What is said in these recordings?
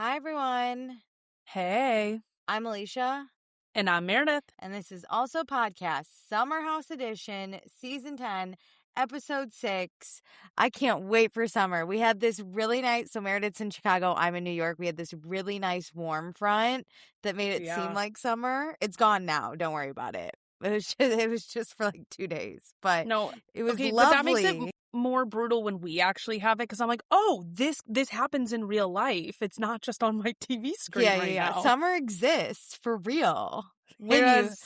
Hi, everyone. Hey. I'm Alicia. And I'm Meredith. And this is also podcast Summer House Edition, Season 10, Episode 6. I can't wait for summer. We had this really nice, so Meredith's in Chicago, I'm in New York. We had this really nice warm front that made it seem like summer. It's gone now. Don't worry about it. It was just for like 2 days, but no, it was okay, lovely. But that makes it more brutal when we actually have it, because I'm like, oh, this happens in real life. It's not just on my TV screen now. Summer exists for real. Whereas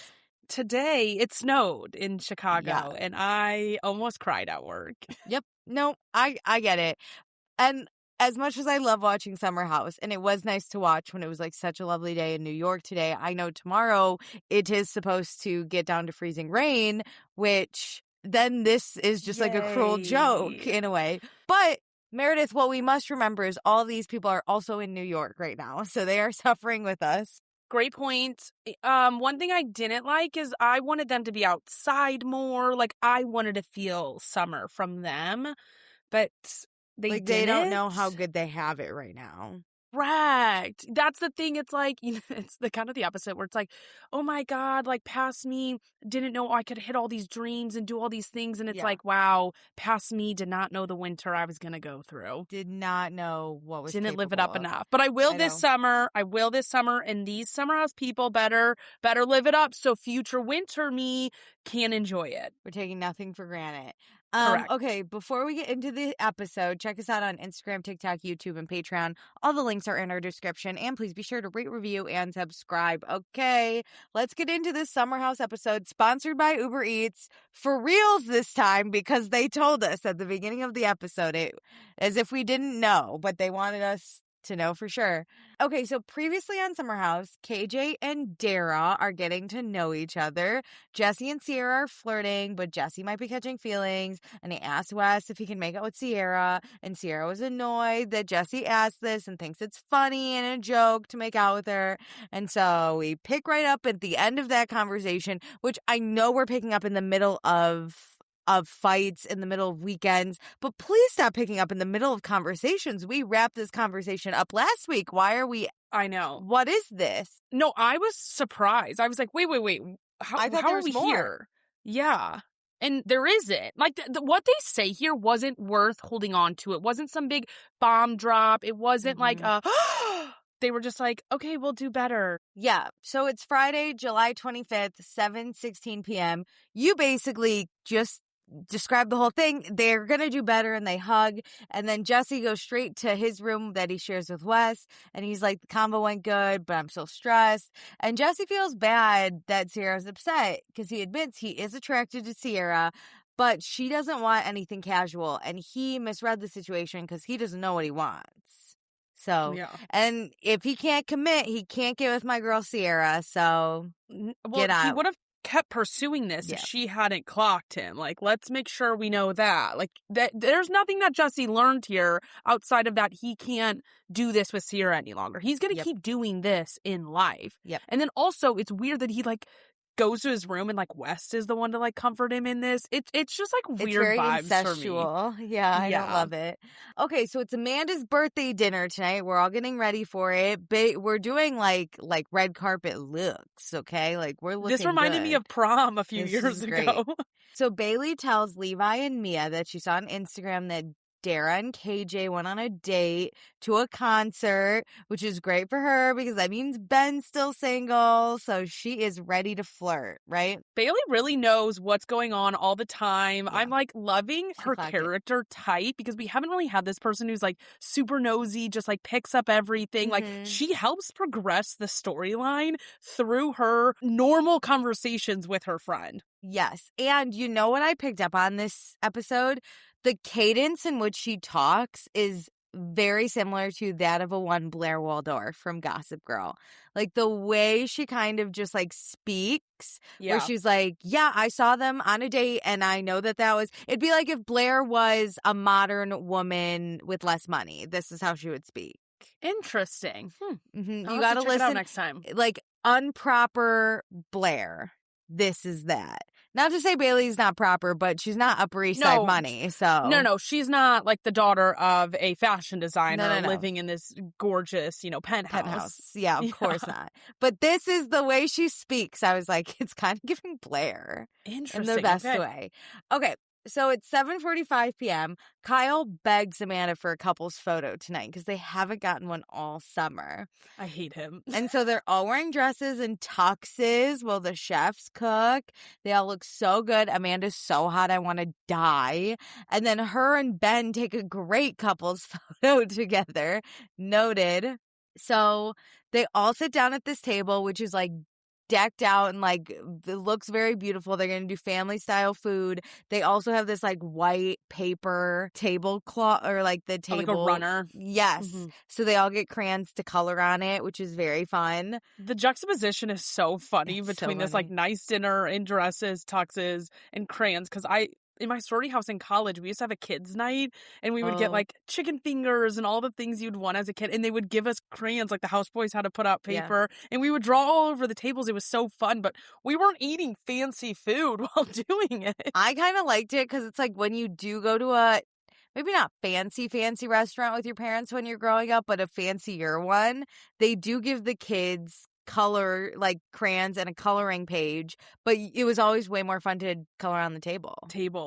today it snowed in Chicago, and I almost cried at work. Yep. No, I get it. And as much as I love watching Summer House, and it was nice to watch when it was like such a lovely day in New York today, I know tomorrow it is supposed to get down to freezing rain, which then this is just like a cruel joke in a way. But Meredith, what we must remember is all these people are also in New York right now, so they are suffering with us. Great point. One thing I didn't like is I wanted them to be outside more. Like, I wanted to feel summer from them, but they don't know how good they have it right now. Correct. That's the thing. It's like, it's the kind of the opposite where it's like, oh my God, like past me didn't know I could hit all these dreams and do all these things. And it's like, wow, past me did not know the winter I was going to go through. Did not know what was Didn't live it up enough. But I will this summer. And these summer house people better live it up so future winter me can enjoy it. We're taking nothing for granted. Correct. Okay, before we get into the episode, check us out on Instagram, TikTok, YouTube, and Patreon. All the links are in our description. And please be sure to rate, review, and subscribe. Okay, let's get into this Summer House episode sponsored by Uber Eats. For reals this time, because they told us at the beginning of the episode, as if we didn't know, but they wanted us to know for sure. Okay, so previously on Summer House, KJ and Dara are getting to know each other. Jesse and Ciara are flirting, but Jesse might be catching feelings, and he asked Wes if he can make out with Ciara, and Ciara was annoyed that Jesse asked this and thinks it's funny and a joke to make out with her. And so we pick right up at the end of that conversation, which I know we're picking up in the middle of fights, in the middle of weekends, but please stop picking up in the middle of conversations. We wrapped this conversation up last week. Why are we? I know. What is this? No, I was surprised. I was like, wait. How are we here? Yeah. And there isn't. Like, what they say here wasn't worth holding on to. It wasn't some big bomb drop. It wasn't like they were just like, okay, we'll do better. Yeah. So it's Friday, July 25th, 7:16 p.m. You basically just describe the whole thing. They're going to do better, and they hug. And then Jesse goes straight to his room that he shares with Wes. And he's like, the combo went good, but I'm still stressed. And Jesse feels bad that Ciara's upset because he admits he is attracted to Ciara, but she doesn't want anything casual. And he misread the situation because he doesn't know what he wants. So, and if he can't commit, he can't get with my girl Ciara. So, get out. He would have kept pursuing this if she hadn't clocked him. Like, let's make sure we know that. Like, that there's nothing that Jesse learned here outside of that he can't do this with Ciara any longer. He's going to keep doing this in life. Yep. And then also, it's weird that he, like, goes to his room and, like, West is the one to, like, comfort him in this. It's just, like, weird vibes incestual. For me. Yeah, I don't love it. Okay, so it's Amanda's birthday dinner tonight. We're all getting ready for it. We're doing, like red carpet looks, okay? Like, we're looking This reminded me of prom a few years ago. So Bailey tells Levi and Mia that she saw on Instagram that Dara and KJ went on a date to a concert, which is great for her because that means Ben's still single, so she is ready to flirt, right? Bailey really knows what's going on all the time. Yeah. I'm, like, loving her character type because we haven't really had this person who's, like, super nosy, just, like, picks up everything. Like, she helps progress the storyline through her normal conversations with her friend. Yes, and you know what I picked up on this episode? The cadence in which she talks is very similar to that of a one Blair Waldorf from Gossip Girl. Like, the way she kind of just, like, speaks, where she's like, yeah, I saw them on a date, and I know that was... It'd be like if Blair was a modern woman with less money. This is how she would speak. Interesting. You gotta listen next time. Like, unproper Blair. This is that. Not to say Bailey's not proper, but she's not Upper East Side money, so. No, she's not like the daughter of a fashion designer No. living in this gorgeous, penthouse. Yeah, of course not. But this is the way she speaks. I was like, it's kind of giving Blair. Interesting. In the best way. Okay. So it's 7:45 p.m. Kyle begs Amanda for a couple's photo tonight because they haven't gotten one all summer. I hate him. And so they're all wearing dresses and tuxes while the chefs cook. They all look so good. Amanda's so hot, I want to die. And then her and Ben take a great couple's photo together. Noted. So they all sit down at this table, which is like decked out and like it looks very beautiful. They're gonna do family style food. They also have this like white paper tablecloth or like the table, like a runner. Yes. So they all get crayons to color on it, which is very fun. The juxtaposition is so funny between this like nice dinner in dresses, tuxes, and crayons. Because in my sorority house in college, we used to have a kids' night, and we would get like chicken fingers and all the things you'd want as a kid, and they would give us crayons, like the houseboys had to put out paper, and we would draw all over the tables. It was so fun, but we weren't eating fancy food while doing it. I kind of liked it because it's like when you do go to a maybe not fancy restaurant with your parents when you're growing up, but a fancier one, they do give the kids color like crayons and a coloring page, but it was always way more fun to color on the table,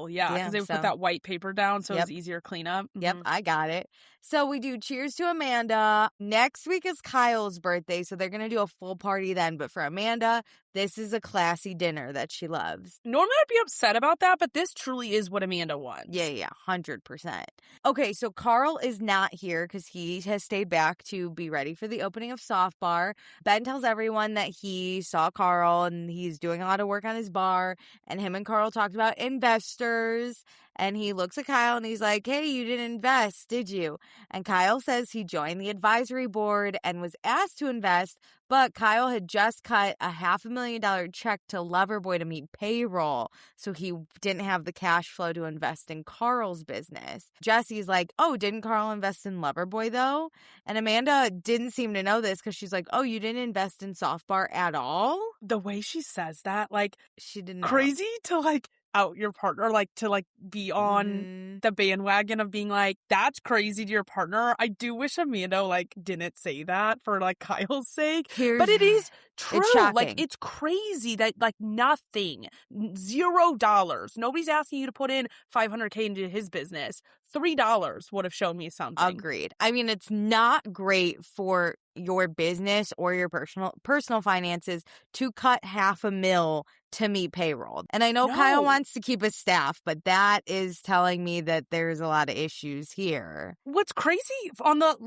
yeah, because they would put that white paper down so it was easier cleanup. Yep, I got it. So we do cheers to Amanda. Next week is Kyle's birthday, so they're gonna do a full party then, but for Amanda, this is a classy dinner that she loves. Normally I'd be upset about that, but this truly is what Amanda wants. Yeah, 100%. Okay, so Carl is not here because he has stayed back to be ready for the opening of Soft Bar. Ben tells everyone that he saw Carl and he's doing a lot of work on his bar, and him and Carl talked about investors. And he looks at Kyle and he's like, hey, you didn't invest, did you? And Kyle says he joined the advisory board and was asked to invest, but Kyle had just cut a $500,000 check to Loverboy to meet payroll. So he didn't have the cash flow to invest in Carl's business. Jesse's like, oh, didn't Carl invest in Loverboy though? And Amanda didn't seem to know this because she's like, oh, you didn't invest in Soft Bar at all? The way she says that, like, she didn't know. Crazy to like out your partner, like to like be on the bandwagon of being like, that's crazy to your partner. I do wish Amanda like didn't say that for like Kyle's sake, but it is true. Like it's crazy that like nothing, $0. Nobody's asking you to put in $500K into his business. $3 would have shown me something. Agreed. I mean, it's not great for your business or your personal finances to cut $500,000 to meet payroll. And I know Kyle wants to keep his staff, but that is telling me that there's a lot of issues here. What's crazy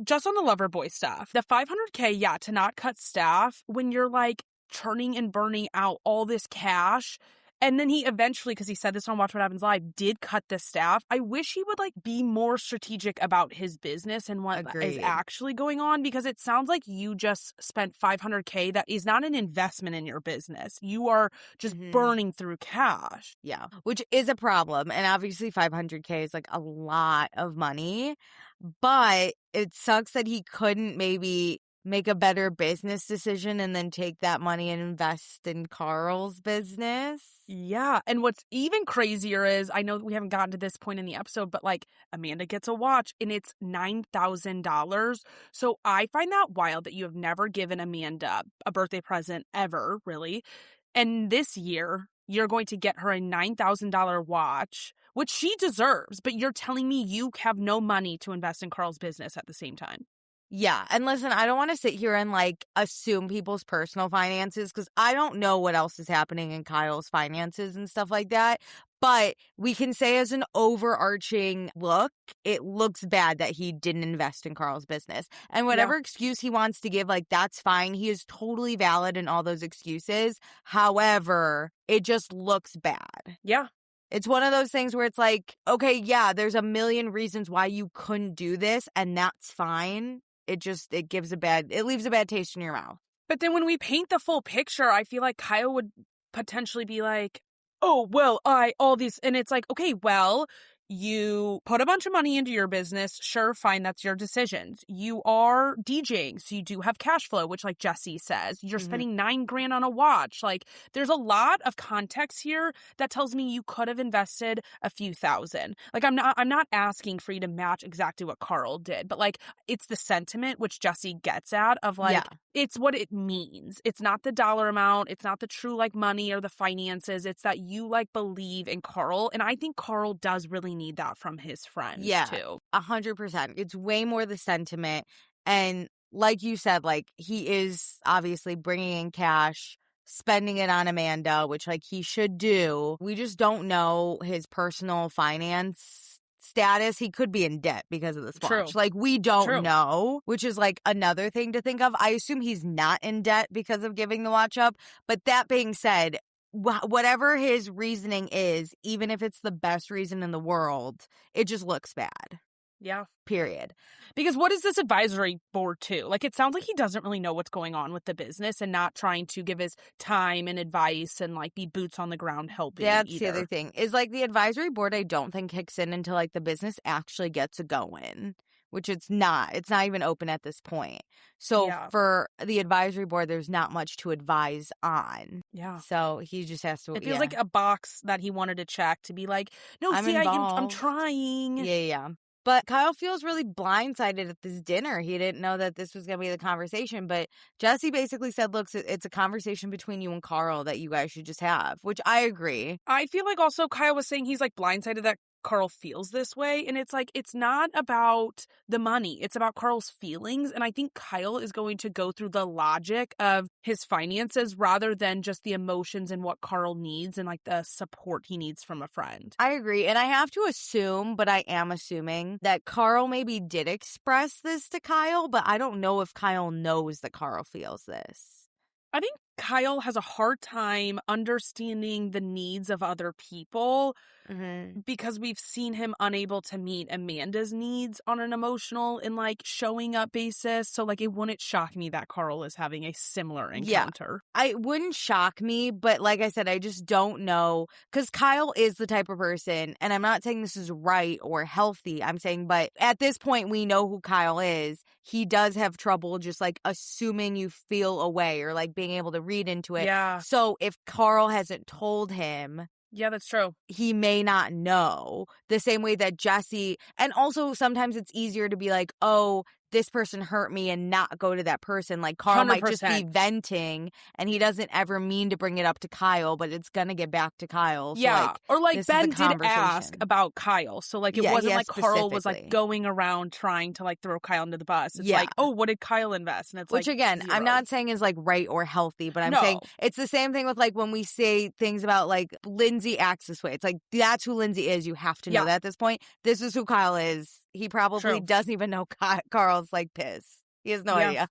just on the Loverboy stuff, the $500K, to not cut staff when you're like churning and burning out all this cash. And then he eventually, because he said this on Watch What Happens Live, did cut the staff. I wish he would like be more strategic about his business and what is actually going on, because it sounds like you just spent $500K that is not an investment in your business. You are just burning through cash. Yeah, which is a problem. And obviously $500K is like a lot of money, but it sucks that he couldn't maybe make a better business decision and then take that money and invest in Carl's business. Yeah. And what's even crazier is, I know we haven't gotten to this point in the episode, but like Amanda gets a watch and it's $9,000. So I find that wild that you have never given Amanda a birthday present ever, really. And this year, you're going to get her a $9,000 watch, which she deserves, but you're telling me you have no money to invest in Carl's business at the same time. Yeah. And listen, I don't want to sit here and like assume people's personal finances because I don't know what else is happening in Kyle's finances and stuff like that. But we can say as an overarching look, it looks bad that he didn't invest in Carl's business. And whatever excuse he wants to give, like, that's fine. He is totally valid in all those excuses. However, it just looks bad. Yeah. It's one of those things where it's like, okay, yeah, there's a million reasons why you couldn't do this, and that's fine. It leaves a bad taste in your mouth. But then when we paint the full picture, I feel like Kyle would potentially be like, oh, well, all these, and it's like, okay, well, You put a bunch of money into your business. Sure, fine, that's your decisions. You are DJing, so you do have cash flow, which like Jesse says, you're spending $9,000 on a watch. Like there's a lot of context here that tells me you could have invested a few thousand. Like I'm not asking for you to match exactly what Carl did, but like it's the sentiment which Jesse gets at of like, it's what it means. It's not the dollar amount. It's not the true like money or the finances. It's that you like believe in Carl. And I think Carl does really need that from his friends too. 100%. It's way more the sentiment. And like you said, like he is obviously bringing in cash, spending it on Amanda, which like he should do. We just don't know his personal finance status. He could be in debt because of this watch. True. Like we don't know, which is like another thing to think of. I assume he's not in debt because of giving the watch up. But that being said, whatever his reasoning is, even if it's the best reason in the world, it just looks bad. Yeah. Period. Because what is this advisory board too? Like it sounds like he doesn't really know what's going on with the business and not trying to give his time and advice and like be boots on the ground helping. That's the other thing. Is like the advisory board I don't think kicks in until like the business actually gets going. Which it's not. It's not even open at this point. So for the advisory board, there's not much to advise on. Yeah. So he just has to. It feels like a box that he wanted to check to be like, no, I'm trying. Yeah. But Kyle feels really blindsided at this dinner. He didn't know that this was going to be the conversation. But Jesse basically said, look, it's a conversation between you and Carl that you guys should just have, which I agree. I feel like also Kyle was saying he's like blindsided that Carl feels this way. And it's like, it's not about the money. It's about Carl's feelings. And I think Kyle is going to go through the logic of his finances rather than just the emotions and what Carl needs and like the support he needs from a friend. I agree. And I have to assume, but I am assuming that Carl maybe did express this to Kyle, but I don't know if Kyle knows that Carl feels this. I think Kyle has a hard time understanding the needs of other people because we've seen him unable to meet Amanda's needs on an emotional and like showing up basis. So like it wouldn't shock me that Carl is having a similar encounter. Yeah, it wouldn't shock me, but like I said, I just don't know because Kyle is the type of person, and I'm not saying this is right or healthy. I'm saying, but at this point, we know who Kyle is. He does have trouble just like assuming you feel a way or like being able to read into it. Yeah. So if Carl hasn't told him, yeah, that's true, he may not know the same way that Jesse, and also sometimes it's easier to be like, oh, this person hurt me and not go to that person. Like Carl 100%. Might just be venting and he doesn't ever mean to bring it up to Kyle, but it's going to get back to Kyle. So yeah. Like, or like Ben did ask about Kyle. So like it wasn't like Carl was like going around trying to like throw Kyle under the bus. It's like, oh, what did Kyle invest? And it's which like, again, 0. I'm not saying is like right or healthy, but I'm saying it's the same thing with like when we say things about like Lindsay acts this way. It's like, that's who Lindsay is. You have to know that at this point. This is who Kyle is. He probably doesn't even know Carl's like pissed. He has no idea.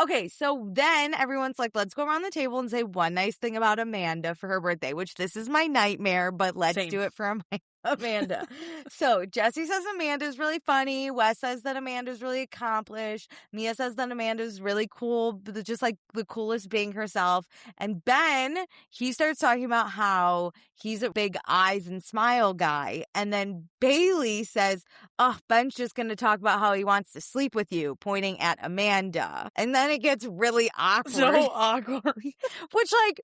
Okay, so then everyone's like, let's go around the table and say one nice thing about Amanda for her birthday, which this is my nightmare, but let's do it for Amanda. So Jesse says Amanda's really funny. Wes says that Amanda's really accomplished. Mia says that Amanda's really cool, just like the coolest being herself. And Ben, he starts talking about how he's a big eyes and smile guy. And then Bailey says, oh, Ben's just going to talk about how he wants to sleep with you, pointing at Amanda. And then it gets really awkward. So awkward. Which, like,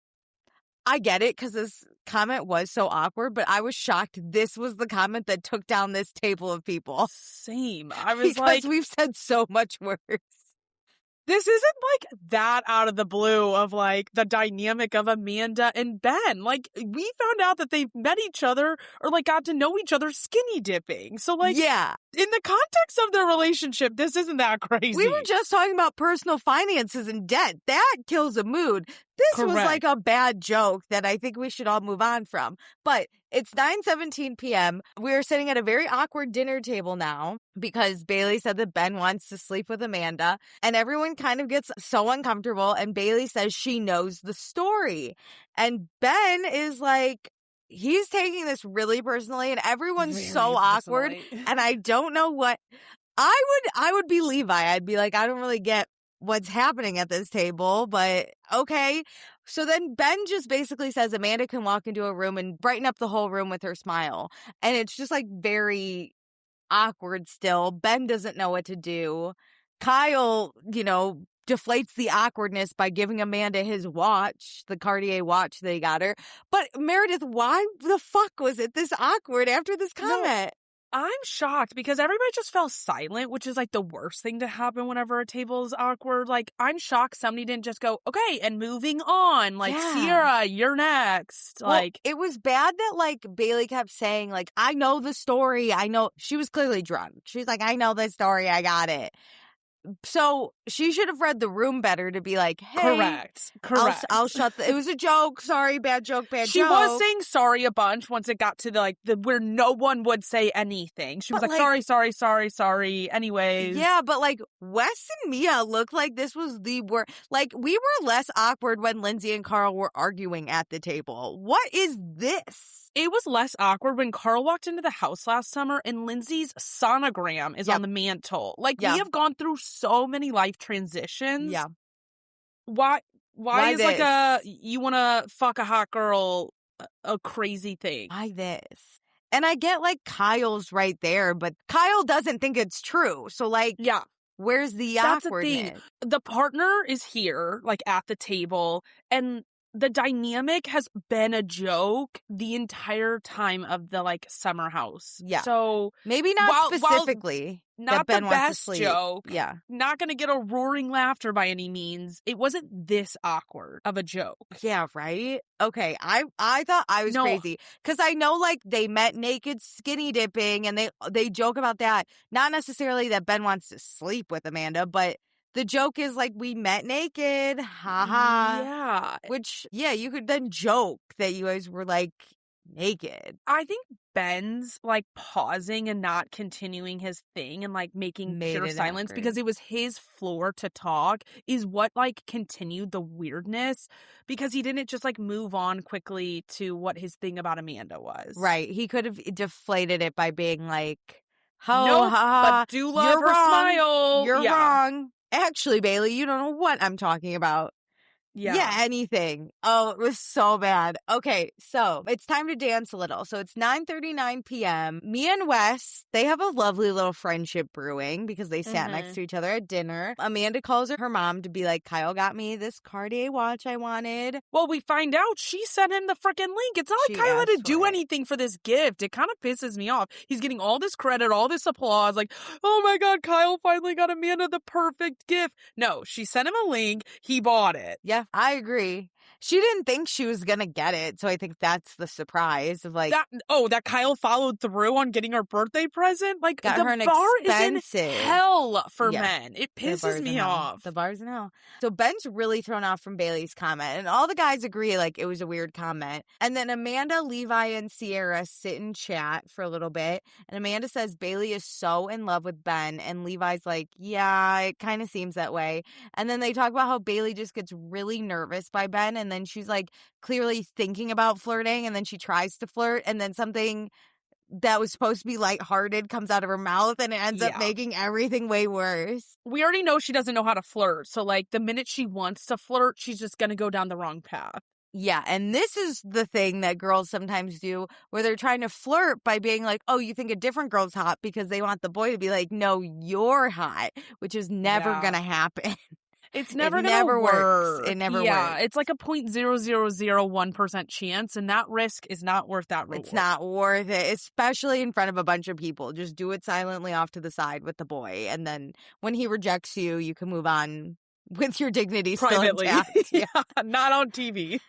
I get it because this comment was so awkward, but I was shocked this was the comment that took down this table of people. Same. I was because we've said so much worse. This isn't like that out of the blue of like the dynamic of Amanda and Ben. Like we found out that they've met each other or like got to know each other skinny dipping. So like, in the context of their relationship, this isn't that crazy. We were just talking about personal finances and debt. That kills a mood. This was like a bad joke that I think we should all move on from. But it's 9:17 p.m. We're sitting at a very awkward dinner table now because Bailey said that Ben wants to sleep with Amanda. And everyone kind of gets so uncomfortable. And Bailey says she knows the story. And Ben is like, he's taking this really personally. And everyone's so awkward. And I don't know what. I would be Levi. I'd be like, I don't really get what's happening at this table, but okay. So then Ben just basically says Amanda can walk into a room and brighten up the whole room with her smile. And it's just like very awkward still. Ben doesn't know what to do. Kyle, deflates the awkwardness by giving Amanda his watch, the Cartier watch they got her. But Meredith, why the fuck was it this awkward after this comment? I'm shocked because everybody just fell silent, which is like the worst thing to happen whenever a table is awkward. Like, I'm shocked somebody didn't just go, okay, and moving on. Like, Yeah. Ciara, you're next. Well, like, it was bad that, like, Bailey kept saying, like, I know the story. I know. She was clearly drunk. She's like, I know the story. I got it. So she should have read the room better to be like, hey. Correct. I'll shut it was a joke. Sorry, bad joke, bad she joke. She was saying sorry a bunch once it got to the where no one would say anything. She was like, sorry. Anyways. Yeah, but like Wes and Mia looked like this was the worst. Like, we were less awkward when Lindsay and Carl were arguing at the table. What is this? It was less awkward when Carl walked into the house last summer and Lindsay's sonogram is on the mantle. Like, we have gone through so many life transitions. Yeah. Why is this? Like you want to fuck a hot girl a crazy thing? Why this? And I get like Kyle's right there, but Kyle doesn't think it's true. So like, yeah, where's the awkwardness? That's the thing. The partner is here, like at the table, and the dynamic has been a joke the entire time of the like summer house. Yeah. So maybe not specifically. Not Ben the wants to best sleep. joke. Yeah. Not going to get a roaring laughter by any means. It wasn't this awkward of a joke. Yeah, right? Okay, I thought I was crazy. Because I know, like, they met naked skinny dipping, and they joke about that. Not necessarily that Ben wants to sleep with Amanda, but the joke is, like, we met naked. Ha-ha. Yeah. Which, yeah, you could then joke that you guys were, like, naked. I think Ben's like pausing and not continuing his thing and like making pure silence because it was his floor to talk is what like continued the weirdness, because he didn't just like move on quickly to what his thing about Amanda was. Right. He could have deflated it by being like, but do love her smile. You're wrong. Actually, Bailey, you don't know what I'm talking about. Yeah, anything. Oh, it was so bad. Okay, so it's time to dance a little. So it's 9:39 p.m. Me and Wes, they have a lovely little friendship brewing because they sat next to each other at dinner. Amanda calls her mom to be like, Kyle got me this Cartier watch I wanted. Well, we find out she sent him the freaking link. It's not like Kyle had to do anything for this gift. It kind of pisses me off. He's getting all this credit, all this applause. Like, oh my God, Kyle finally got Amanda the perfect gift. No, she sent him a link. He bought it. Yeah. I agree. She didn't think she was going to get it, so I think that's the surprise of like... that Kyle followed through on getting her birthday present? Like, got the her an bar expensive... is in hell for men. It pisses me off. The bar's in hell. So Ben's really thrown off from Bailey's comment, and all the guys agree like it was a weird comment. And then Amanda, Levi, and Ciara sit and chat for a little bit, and Amanda says Bailey is so in love with Ben, and Levi's like, yeah, it kind of seems that way. And then they talk about how Bailey just gets really nervous by Ben, and then she's like clearly thinking about flirting, and then she tries to flirt, and then something that was supposed to be lighthearted comes out of her mouth, and it ends up making everything way worse. We already know she doesn't know how to flirt, so like the minute she wants to flirt, she's just gonna go down the wrong path. Yeah, and this is the thing that girls sometimes do where they're trying to flirt by being like, oh, you think a different girl's hot because they want the boy to be like, no, you're hot, which is never gonna happen. It's never going to work. It never works. Yeah, it's like a 0.0001% chance, and that risk is not worth that reward. It's not worth it, especially in front of a bunch of people. Just do it silently off to the side with the boy, and then when he rejects you, you can move on with your dignity privately. Still intact. Yeah, not on TV.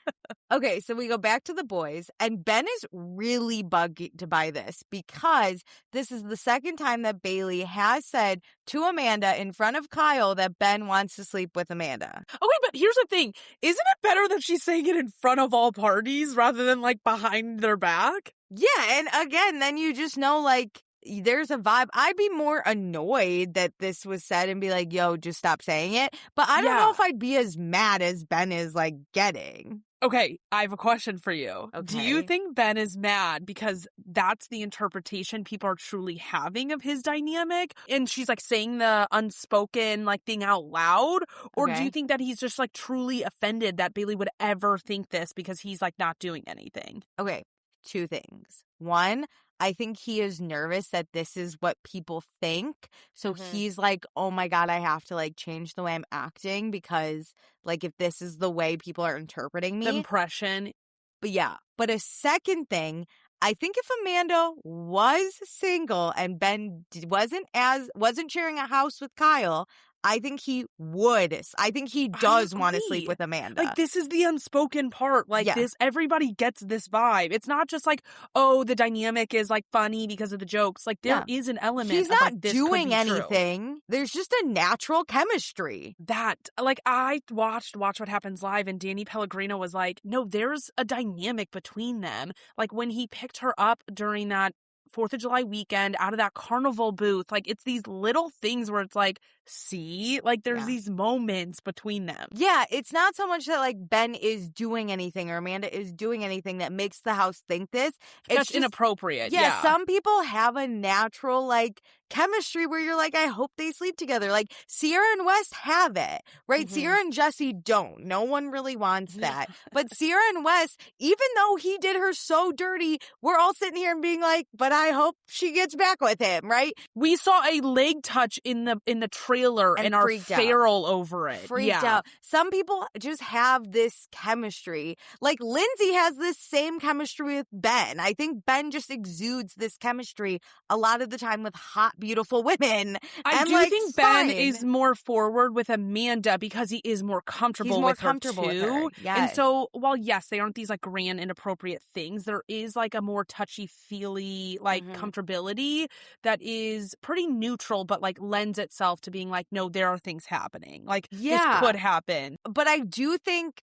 Okay, so we go back to the boys, and Ben is really bugged to buy this because this is the second time that Bailey has said to Amanda in front of Kyle that Ben wants to sleep with Amanda. Okay, but here's the thing. Isn't it better that she's saying it in front of all parties rather than, like, behind their back? Yeah, and again, then you just know, like, there's a vibe. I'd be more annoyed that this was said and be like, yo, just stop saying it. But I don't know if I'd be as mad as Ben is, like, getting. Okay, I have a question for you. Okay. Do you think Ben is mad because that's the interpretation people are truly having of his dynamic? And she's like saying the unspoken like thing out loud? Or do you think that he's just like truly offended that Bailey would ever think this because he's like not doing anything? Okay, 2 things. 1, I think he is nervous that this is what people think. So he's like, oh my God, I have to like change the way I'm acting because like if this is the way people are interpreting me. The impression. But yeah. But a second thing, I think if Amanda was single and Ben wasn't sharing a house with Kyle, I think he would. I think he does want to sleep with Amanda. Like, this is the unspoken part. Like, Yeah. everybody gets this vibe. It's not just like, oh, the dynamic is, like, funny because of the jokes. Like, there is an element He's of, not like, this doing could be anything. True. There's just a natural chemistry. That, like, I watched Watch What Happens Live, and Danny Pellegrino was like, no, there's a dynamic between them. Like, when he picked her up during that 4th of July weekend out of that carnival booth, like it's these little things where it's like, see, like there's these moments between them. Yeah, it's not so much that like Ben is doing anything or Amanda is doing anything that makes the house think this. It's just inappropriate. Yeah, some people have a natural like chemistry where you're like, I hope they sleep together. Like Ciara and Wes have it, right? Ciara and Jesse don't. No one really wants that. But Ciara and Wes, even though he did her so dirty, we're all sitting here and being like, but I hope she gets back with him, right? We saw a leg touch in the trailer and are feral over it. Freaked out. Some people just have this chemistry. Like Lindsay has this same chemistry with Ben. I think Ben just exudes this chemistry a lot of the time with hot, beautiful women. I do think Ben is more forward with Amanda because he is more comfortable with her too. Yes. And so while yes, they aren't these like grand inappropriate things, there is like a more touchy-feely like comfortability that is pretty neutral but like lends itself to being like, no, there are things happening. Like this could happen. But I do think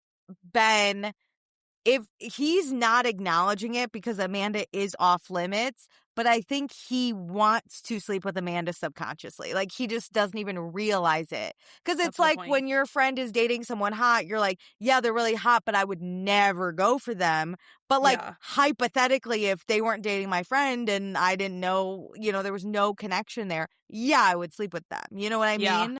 Ben, if he's not acknowledging it because Amanda is off limits, but I think he wants to sleep with Amanda subconsciously. Like, he just doesn't even realize it. Because it's like when your friend is dating someone hot, you're like, yeah, they're really hot, but I would never go for them. But, like, hypothetically, if they weren't dating my friend and I didn't know, you know, there was no connection there, yeah, I would sleep with them. You know what I mean?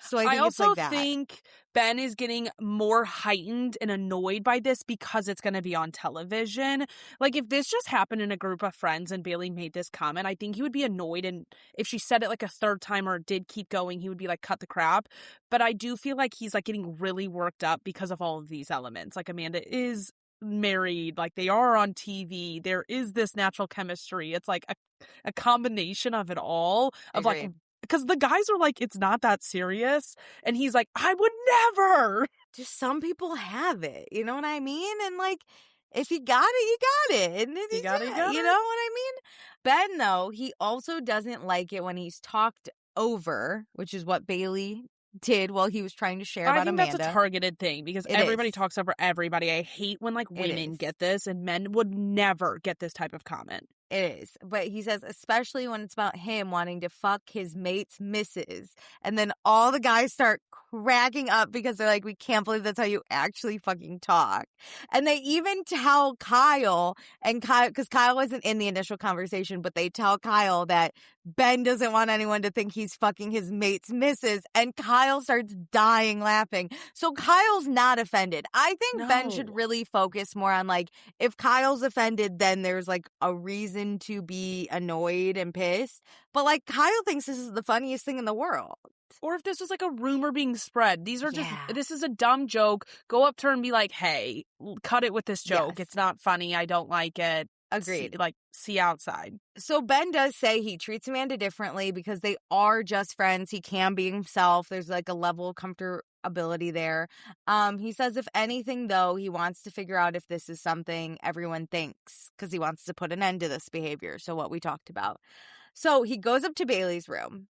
So I also it's like that. think Ben is getting more heightened and annoyed by this because it's going to be on television. Like, if this just happened in a group of friends and Bailey made this comment, I think he would be annoyed. And if she said it like a third time or did keep going, he would be like, cut the crap. But I do feel like he's like getting really worked up because of all of these elements. Like, Amanda is married, like they are on TV. There is this natural chemistry. It's like a combination of it all of like, because the guys are like, it's not that serious. And he's like, I would never. Just some people have it. You know what I mean? And like, if you got it, you got it. And you got it. You know what I mean? Ben, though, he also doesn't like it when he's talked over, which is what Bailey did while he was trying to share about Amanda. I think that's a targeted thing because everybody talks over everybody. I hate when like women get this and men would never get this type of comment. It is. But he says, especially when it's about him wanting to fuck his mate's missus. And then all the guys start cracking up because they're like, we can't believe that's how you actually fucking talk. And they even tell Kyle, because Kyle wasn't in the initial conversation, but they tell Kyle that Ben doesn't want anyone to think he's fucking his mate's missus. And Kyle starts dying laughing. So Kyle's not offended. I think Ben should really focus more on like, if Kyle's offended, then there's like a reason to be annoyed and pissed. But like Kyle thinks this is the funniest thing in the world. Or if this was like a rumor being spread. These are just, this is a dumb joke. Go up to her and be like, hey, cut it with this joke. It's not funny. I don't like it. Agreed. See outside. So Ben does say he treats Amanda differently because they are just friends. He can be himself. There's like a level of comfortability there. He says, if anything, though, he wants to figure out if this is something everyone thinks because he wants to put an end to this behavior. So what we talked about. So he goes up to Bailey's room.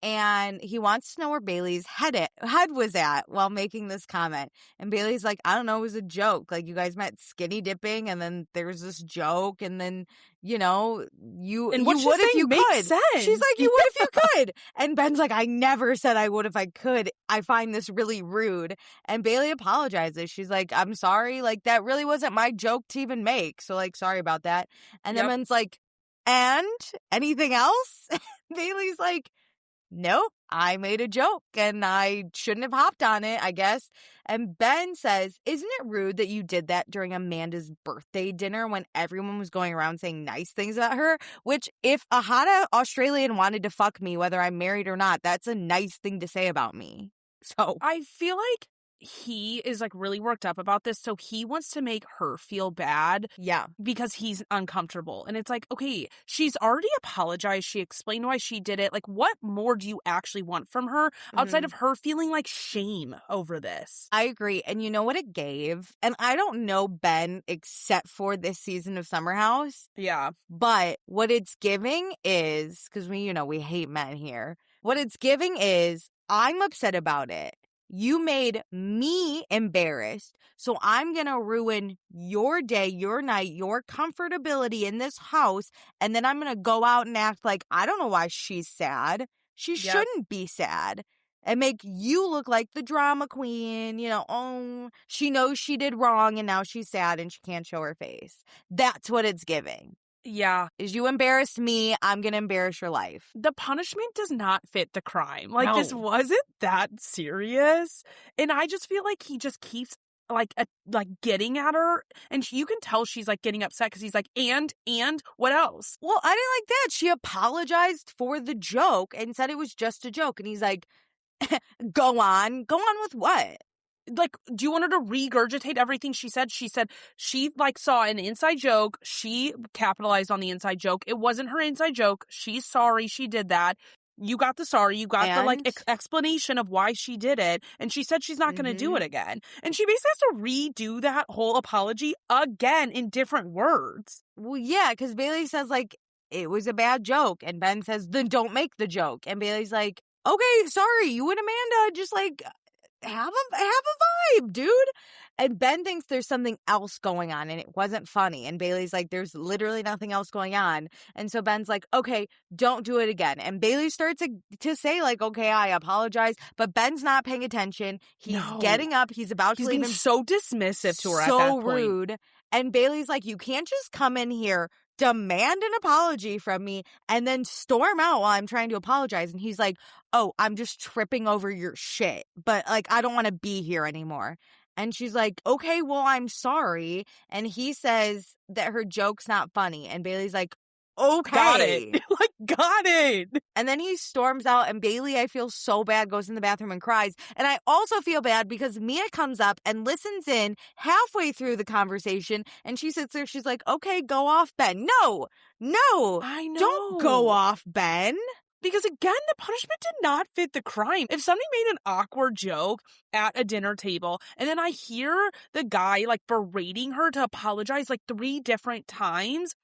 And he wants to know where Bailey's head was at while making this comment. And Bailey's like, I don't know, it was a joke. Like, you guys met skinny dipping, and then there's this joke, and then, you know, you would if you could. Sense. She's like, you would if you could. And Ben's like, I never said I would if I could. I find this really rude. And Bailey apologizes. She's like, I'm sorry. Like, that really wasn't my joke to even make. So, like, sorry about that. And then Ben's like, and anything else? Bailey's like, nope, I made a joke and I shouldn't have hopped on it, I guess. And Ben says, isn't it rude that you did that during Amanda's birthday dinner when everyone was going around saying nice things about her? Which, if a hot Australian wanted to fuck me, whether I'm married or not, that's a nice thing to say about me. So I feel like he is like really worked up about this, so he wants to make her feel bad. Yeah. Because he's uncomfortable. And it's like, okay, she's already apologized. She explained why she did it. Like, what more do you actually want from her outside of her feeling like shame over this? I agree. And you know what it gave? And I don't know Ben except for this season of Summer House. Yeah. But what it's giving is, because we hate men here. What it's giving is, I'm upset about it. You made me embarrassed, so I'm going to ruin your day, your night, your comfortability in this house, and then I'm going to go out and act like I don't know why she's sad. She shouldn't be sad. And make you look like the drama queen, oh, she knows she did wrong and now she's sad and she can't show her face. That's what it's giving. Yeah. Is you embarrassed me, I'm going to embarrass your life. The punishment does not fit the crime. Like, No. This wasn't that serious. And I just feel like he just keeps, like getting at her. And you can tell she's, like, getting upset because he's like, and what else? Well, I didn't like that. She apologized for the joke and said it was just a joke. And he's like, go on with what? Like, do you want her to regurgitate everything she said? She said she, like, saw an inside joke. She capitalized on the inside joke. It wasn't her inside joke. She's sorry she did that. You got the sorry. You got the, like, explanation of why she did it. And she said she's not going to do it again. And she basically has to redo that whole apology again in different words. Well, yeah, because Bailey says, like, it was a bad joke. And Ben says, then don't make the joke. And Bailey's like, okay, sorry, you and Amanda just, like, have a vibe, dude. And Ben thinks there's something else going on and it wasn't funny. And Bailey's like, there's literally nothing else going on. And so Ben's like, okay, don't do it again. And Bailey starts to say, like, okay, I apologize. But Ben's not paying attention. He's getting up. He's about to leave. He's being so dismissive to her at that So point. rude. And Bailey's like, you can't just come in here, demand an apology from me, and then storm out while I'm trying to apologize. And he's like, oh, I'm just tripping over your shit, but, like, I don't want to be here anymore. And she's like, okay, well, I'm sorry. And he says that her joke's not funny. And Bailey's like, okay. Got it. Got it. And then he storms out, and Bailey, I feel so bad, goes in the bathroom and cries. And I also feel bad because Mia comes up and listens in halfway through the conversation, and she sits there, she's like, okay, go off, Ben. No, I know. don't go off, Ben. Because, again, the punishment did not fit the crime. If somebody made an awkward joke at a dinner table, and then I hear the guy, like, berating her to apologize, like, 3 different times,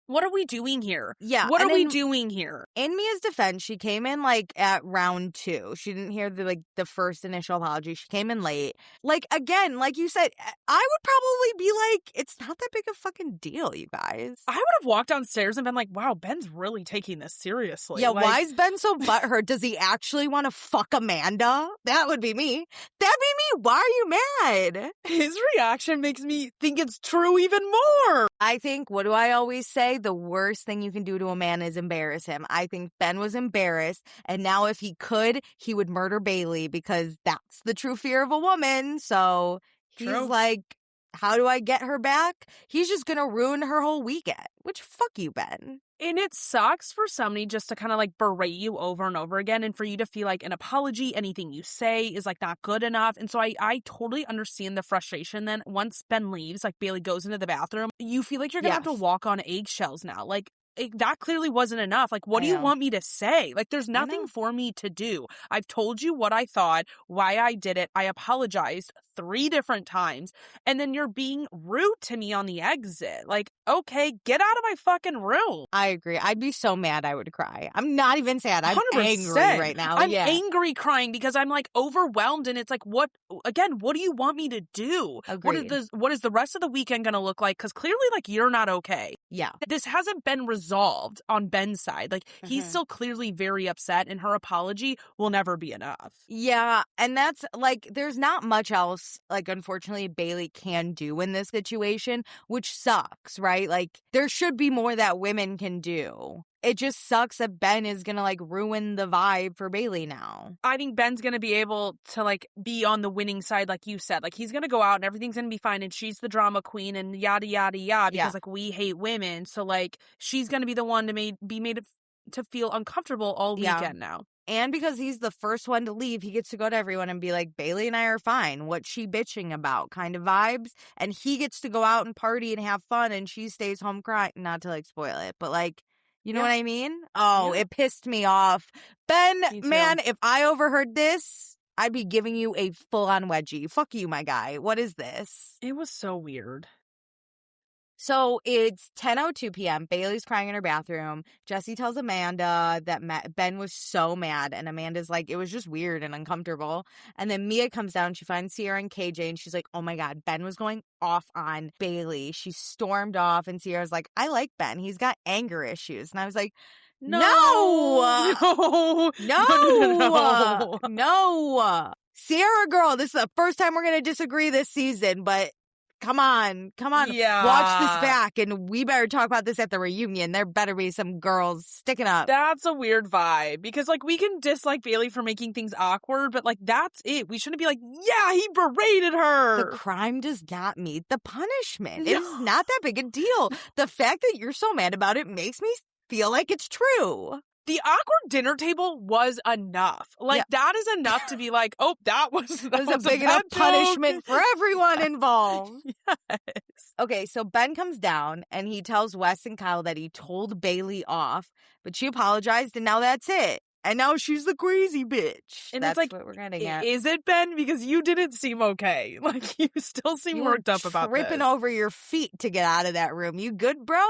what are we doing here? Yeah. What are we doing here? In Mia's defense, she came in, like, at round 2. She didn't hear the first initial apology. She came in late. Like, again, like you said, I would probably be like, it's not that big a fucking deal, you guys. I would have walked downstairs and been like, wow, Ben's really taking this seriously. Yeah, why is Ben so butthurt? Does he actually want to fuck Amanda? That would be me. That'd be me. Why are you mad? His reaction makes me think it's true even more. I think, what do I always say? The worst thing you can do to a man is embarrass him. I think Ben was embarrassed, and now if he could, he would murder Bailey because that's the true fear of a woman. So he's like, how do I get her back? He's just going to ruin her whole weekend, which fuck you, Ben. And it sucks for somebody just to kind of like berate you over and over again, and for you to feel like an apology, anything you say is like not good enough. And so I totally understand the frustration then. Once Ben leaves, like Bailey goes into the bathroom, you feel like you're going to have to walk on eggshells now. Like, that clearly wasn't enough. Like, what do you want me to say? Like, there's nothing for me to do. I've told you what I thought, why I did it. I apologized 3 different times, and then you're being rude to me on the exit. Like, okay, get out of my fucking room. I agree. I'd be so mad I would cry. I'm not even sad. I'm 100%. angry right now. I'm angry crying because I'm like overwhelmed, and it's like, what do you want me to do? Agreed. What is the rest of the weekend going to look like? Because clearly, like, you're not okay. Yeah. This hasn't been resolved on Ben's side. Like, he's still clearly very upset, and her apology will never be enough. Yeah, and that's, like, there's not much else, like, unfortunately, Bailey can do in this situation, which sucks, right? Like, there should be more that women can do. It just sucks that Ben is gonna, like, ruin the vibe for Bailey now. I think Ben's gonna be able to, like, be on the winning side, like you said. Like, he's gonna go out and everything's gonna be fine, and she's the drama queen and yada, yada, yada, because, like, we hate women. So, like, she's gonna be the one to be made to feel uncomfortable all weekend now. And because he's the first one to leave, he gets to go to everyone and be like, Bailey and I are fine. What's she bitching about? Kind of vibes. And he gets to go out and party and have fun, and she stays home crying. Not to, like, spoil it, but, like, you know what I mean? Oh, it pissed me off. Ben, man, if I overheard this, I'd be giving you a full-on wedgie. Fuck you, my guy. What is this? It was so weird. So it's 10:02 p.m. Bailey's crying in her bathroom. Jesse tells Amanda that Ben was so mad. And Amanda's like, it was just weird and uncomfortable. And then Mia comes down. She finds Ciara and KJ. And she's like, oh, my God, Ben was going off on Bailey. She stormed off. And Ciara's like, I like Ben. He's got anger issues. And I was like, No. Ciara, girl, this is the first time we're going to disagree this season. But come on. Yeah. Watch this back, and we better talk about this at the reunion. There better be some girls sticking up. That's a weird vibe, because, like, we can dislike Bailey for making things awkward, but, like, that's it. We shouldn't be like, yeah, he berated her. The crime does not meet the punishment. No. It's not that big a deal. The fact that you're so mad about it makes me feel like it's true. The awkward dinner table was enough. Like, that is enough to be like, oh, that was a big enough punishment for everyone involved. Yes. Okay, so Ben comes down, and he tells Wes and Kyle that he told Bailey off, but she apologized, and now that's it. And now she's the crazy bitch. And that's it's like, what we're getting at. Is it, Ben? Because you didn't seem okay. Like, you still seem worked up about this. Tripping over your feet to get out of that room. You good, bro?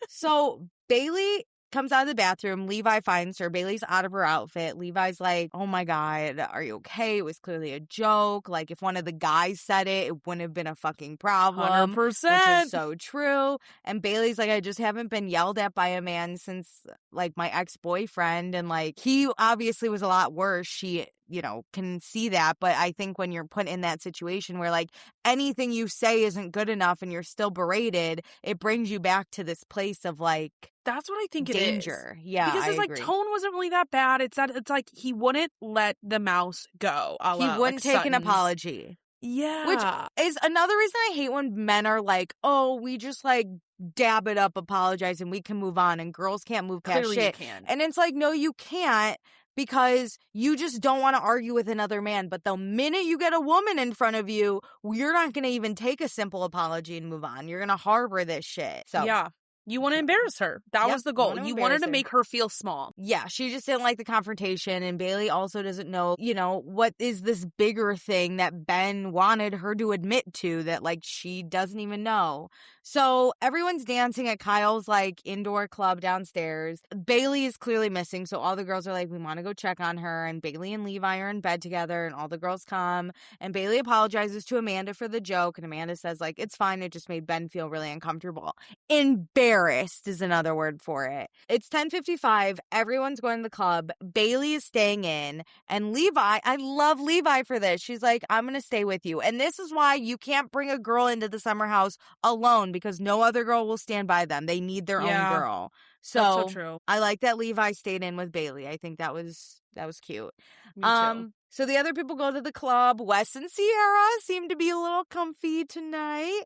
So Bailey comes out of the bathroom. Levi finds her. Bailey's out of her outfit. Levi's like, oh my God, are you okay? It was clearly a joke. Like, if one of the guys said it, it wouldn't have been a fucking problem. 100%. Which is so true. And Bailey's like, I just haven't been yelled at by a man since, like, my ex-boyfriend. And, like, he obviously was a lot worse. She, you know, can see that. But I think when you're put in that situation where, like, anything you say isn't good enough and you're still berated, it brings you back to this place of, like, that's what I think danger. It is. Yeah, because his, like, tone wasn't really that bad. It's like he wouldn't let the mouse go. He wouldn't take an apology. Yeah. Which is another reason I hate when men are like, oh, we just, like, dab it up, apologize, and we can move on, and girls can't move past Clearly shit. You can. And it's like, no, you can't, because you just don't want to argue with another man. But the minute you get a woman in front of you, you're not going to even take a simple apology and move on. You're going to harbor this shit. So yeah. You want to embarrass her. That was the goal. You wanted to make her feel small. Yeah, she just didn't like the confrontation. And Bailey also doesn't know, you know, what is this bigger thing that Ben wanted her to admit to that, like, she doesn't even know. So everyone's dancing at Kyle's, like, indoor club downstairs. Bailey is clearly missing. So all the girls are like, we want to go check on her. And Bailey and Levi are in bed together, and all the girls come. And Bailey apologizes to Amanda for the joke. And Amanda says, like, it's fine. It just made Ben feel really uncomfortable. Embarrassed is another word for it. It's 10:55. Everyone's going to the club. Bailey is staying in. And Levi, I love Levi for this. She's like, I'm going to stay with you. And this is why you can't bring a girl into the summer house alone, because no other girl will stand by them. They need their own girl. So, that's so true. I like that Levi stayed in with Bailey. I think that was cute. Me too. So the other people go to the club. Wes and Ciara seem to be a little comfy tonight.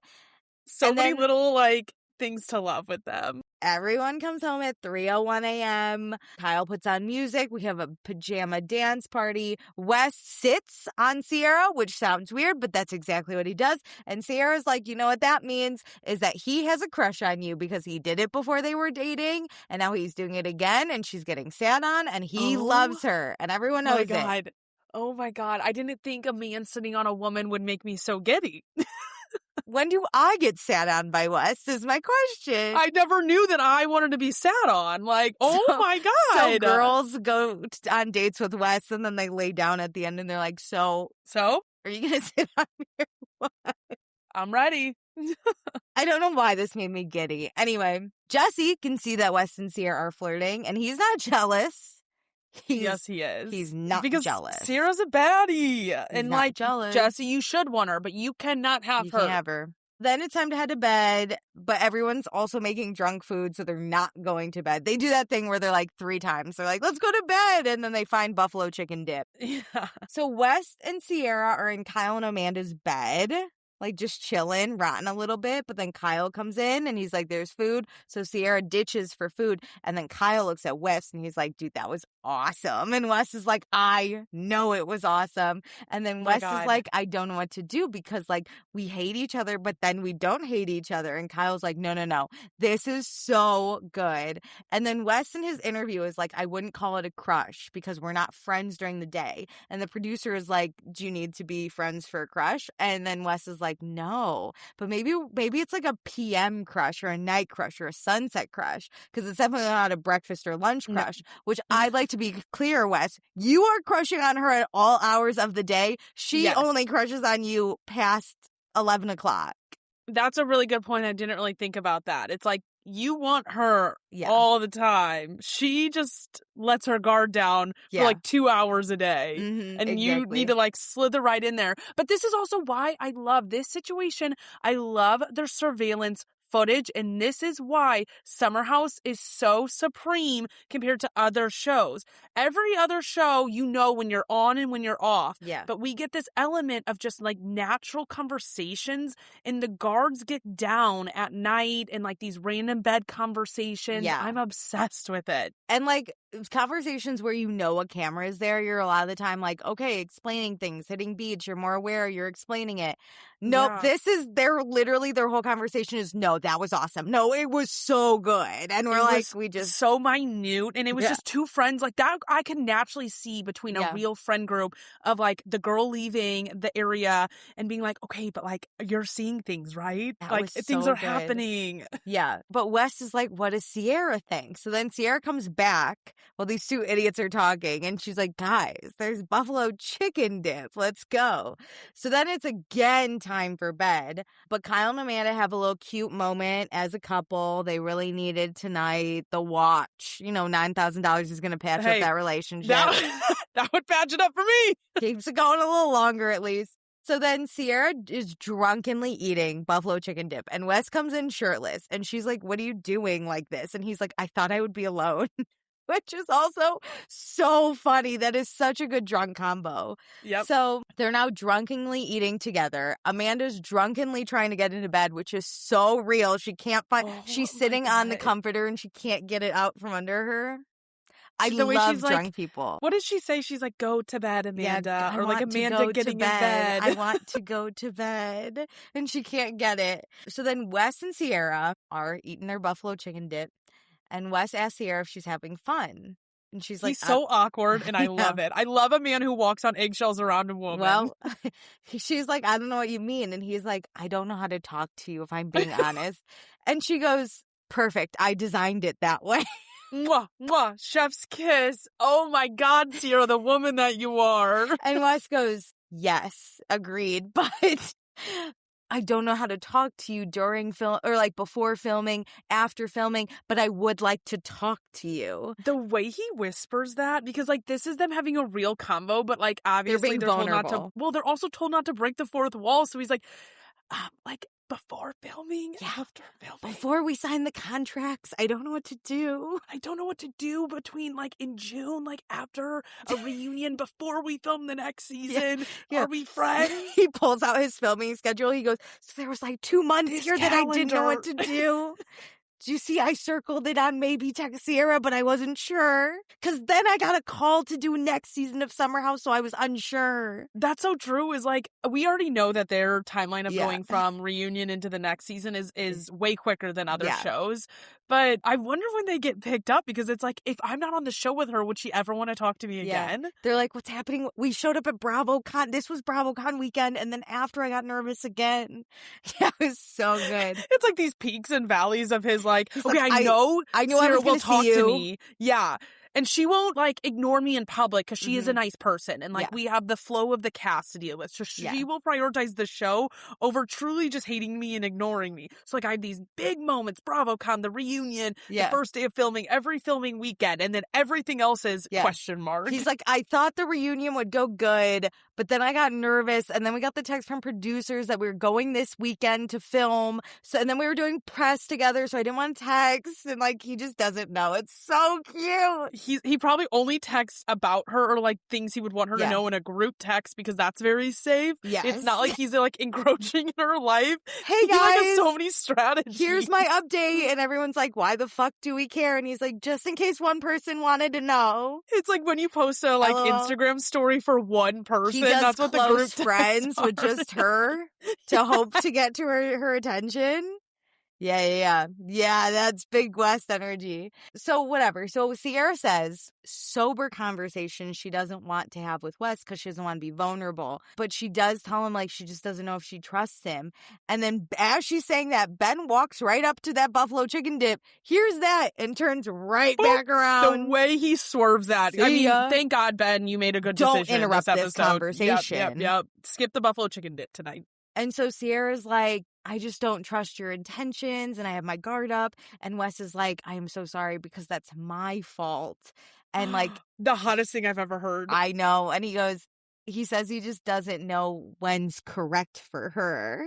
So many little, like, things to love with them. Everyone comes home at 3:01 a.m. Kyle puts on music. We have a pajama dance party. Wes sits on Ciara, which sounds weird, but that's exactly what he does. And Ciara's like, you know what that means is that he has a crush on you because he did it before they were dating, and now he's doing it again, and she's getting sat on, and he loves her, and everyone knows it. Oh my God. I didn't think a man sitting on a woman would make me so giddy. When do I get sat on by Wes is my question. I never knew that I wanted to be sat on. Like, oh my God. So girls go on dates with Wes and then they lay down at the end and they're like, so are you going to sit on me or what? I'm ready. I don't know why this made me giddy. Anyway, Jesse can see that Wes and Ciara are flirting and he's not jealous. Yes, he is. He's not because jealous. Ciara's a baddie. He's and not like, jealous. Jesse, you should want her, but you cannot have her. Can't have her. Then it's time to head to bed, but everyone's also making drunk food, so they're not going to bed. They do that thing where they're like 3 times. They're like, let's go to bed, and then they find buffalo chicken dip. Yeah. So Wes and Ciara are in Kyle and Amanda's bed, like just chilling, rotting a little bit, but then Kyle comes in, and he's like, there's food. So Ciara ditches for food, and then Kyle looks at Wes, and he's like, dude, that was awesome. And Wes is like, I know it was awesome. And then Wes is like, I don't know what to do because like we hate each other, but then we don't hate each other. And Kyle's like, no. This is so good. And then Wes in his interview is like, I wouldn't call it a crush because we're not friends during the day. And the producer is like, do you need to be friends for a crush? And then Wes is like, no, but maybe it's like a PM crush or a night crush or a sunset crush because it's definitely not a breakfast or lunch crush, which I'd like to be clear, Wes, you are crushing on her at all hours of the day. She only crushes on you past 11 o'clock. That's a really good point. I didn't really think about that. It's like you want her all the time. She just lets her guard down for like 2 hours a day. And you need to like slither right in there. But this is also why I love this situation. I love their surveillance footage, and this is why Summer House is so supreme compared to other shows. Every other show, you know when you're on and when you're off. Yeah. But we get this element of just like natural conversations, and the guards get down at night and like these random bed conversations. Yeah. I'm obsessed with it. And like conversations where you know a camera is there, you're a lot of the time like, okay, explaining things, hitting beats, you're more aware, you're explaining it. Nope, this is their whole conversation is, no, that was awesome. No, it was so good. And we're like, we just so minute, and it was just two friends like that. I can naturally see between a real friend group of like the girl leaving the area and being like, okay, but like you're seeing things, right? That like things are happening. Yeah. But Wes is like, what does Ciara think? So then Ciara comes back while these two idiots are talking, and she's like, guys, there's buffalo chicken dip. Let's go. So then it's again time for bed. But Kyle and Amanda have a little cute moment as a couple. They really needed tonight. The watch, $9,000 is going to patch up that relationship. That would patch it up for me. Keeps it going a little longer at least. So then Ciara is drunkenly eating buffalo chicken dip, and Wes comes in shirtless, and she's like, what are you doing like this? And he's like, I thought I would be alone. Which is also so funny. That is such a good drunk combo. Yep. So they're now drunkenly eating together. Amanda's drunkenly trying to get into bed, which is so real. She can't find. She's sitting on the comforter and she can't get it out from under her. I love drunk people. What did she say? She's like, go to bed, Amanda. Or like Amanda getting in bed. I want to go to bed. And she can't get it. So then Wes and Ciara are eating their buffalo chicken dip. And Wes asks Ciara if she's having fun. And she's like, he's so awkward, and I love it. I love a man who walks on eggshells around a woman. Well, she's like, I don't know what you mean. And he's like, I don't know how to talk to you if I'm being honest. And she goes, perfect. I designed it that way. Mwah, mwah, chef's kiss. Oh my God, Ciara, the woman that you are. And Wes goes, yes, agreed. But I don't know how to talk to you during film or like before filming, after filming, but I would like to talk to you. The way he whispers that, because like this is them having a real combo, but like obviously they're told not to. Well, they're also told not to break the fourth wall. So he's like before filming, after filming, before we sign the contracts, I don't know what to do. I don't know what to do between like in June, like after a reunion, before we film the next season. Are we friends? He pulls out his filming schedule. He goes, so there was like 2 months here that I didn't know what to do. Do you see I circled it on maybe text Ciara, but I wasn't sure. Because then I got a call to do next season of Summer House, so I was unsure. That's so true. Is like, we already know that their timeline of going from reunion into the next season is way quicker than other shows. But I wonder when they get picked up, because it's like, if I'm not on the show with her, would she ever want to talk to me again? They're like, what's happening? We showed up at BravoCon. This was BravoCon weekend. And then after I got nervous again. Yeah, it was so good. It's like these peaks and valleys of his like, He's okay, like, I know Ciara will talk to me. Yeah. And she won't, like, ignore me in public because she is a nice person. And, like, we have the flow of the cast to deal with. So she will prioritize the show over truly just hating me and ignoring me. So, like, I have these big moments, BravoCon, the reunion, the first day of filming, every filming weekend. And then everything else is question mark. He's like, I thought the reunion would go good, but then I got nervous. And then we got the text from producers that we were going this weekend to film. So, and then we were doing press together. So I didn't want to text. And, like, he just doesn't know. It's so cute. He probably only texts about her or like things he would want her to know in a group text, because that's very safe. Yes. It's not like he's like encroaching in her life. Hey guys, he like has so many strategies. Here's my update, and everyone's like, why the fuck do we care? And he's like, just in case one person wanted to know. It's like when you post a like Instagram story for one person. He does that's what the group friends with just her to hope to get to her attention. Yeah, that's big West energy. So whatever. So Ciara says sober conversation she doesn't want to have with Wes because she doesn't want to be vulnerable. But she does tell him, like, she just doesn't know if she trusts him. And then as she's saying that, Ben walks right up to that buffalo chicken dip, hears that, and turns right back around. The way he swerves that. I mean, thank God, Ben, you made a good decision. Don't interrupt this conversation. Yep. Skip the buffalo chicken dip tonight. And so Ciara's like, I just don't trust your intentions, and I have my guard up. And Wes is like, I am so sorry because that's my fault. And like, the hottest thing I've ever heard. I know. And he says he just doesn't know when's correct for her.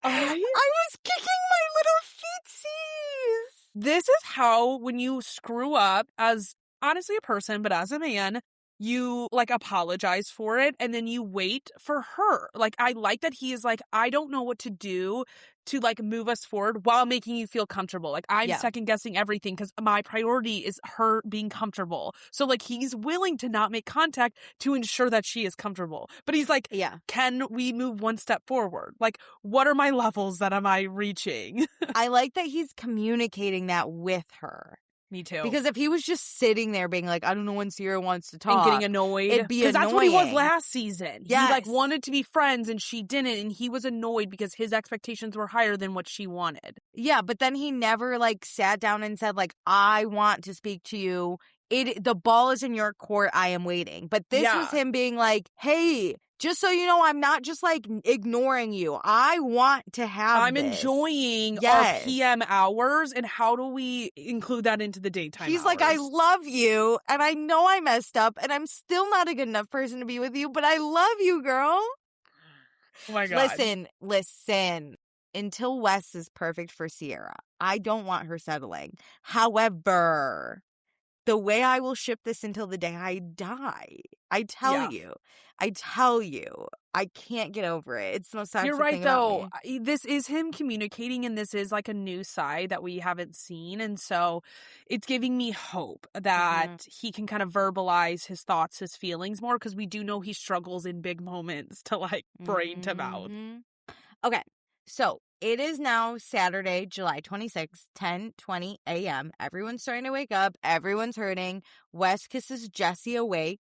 I was kicking my little feetsies. This is how, when you screw up as honestly a person, but as a man, you like apologize for it and then you wait for her. Like, I like that he is like, I don't know what to do to like move us forward while making you feel comfortable. Like, I'm second guessing everything because my priority is her being comfortable. So like, he's willing to not make contact to ensure that she is comfortable. But he's like, can we move one step forward? Like, what are my levels that am I reaching? I like that he's communicating that with her. Me too. Because if he was just sitting there being like, I don't know when Ciara wants to talk. And getting annoyed. It'd be annoying. Because that's what he was last season. Yes. He like wanted to be friends and she didn't. And he was annoyed because his expectations were higher than what she wanted. Yeah, but then he never like sat down and said like, I want to speak to you. The ball is in your court. I am waiting. But this was him being like, hey, just so you know, I'm not just like ignoring you. I want to have I'm enjoying our PM hours. And how do we include that into the daytime He's hours? like, I love you. And I know I messed up. And I'm still not a good enough person to be with you. But I love you, girl. Oh my God. Listen. Until Wes is perfect for Ciara, I don't want her settling. However, the way I will ship this until the day I die. I tell you, I can't get over it. It's the most toxic You're right, thing about though. me. This is him communicating, and this is like a new side that we haven't seen. And so it's giving me hope that he can kind of verbalize his thoughts, his feelings more, because we do know he struggles in big moments to like brain to mouth. Okay, so it is now Saturday, July 26th, 10:20 a.m. Everyone's starting to wake up. Everyone's hurting. Wes kisses Jesse awake.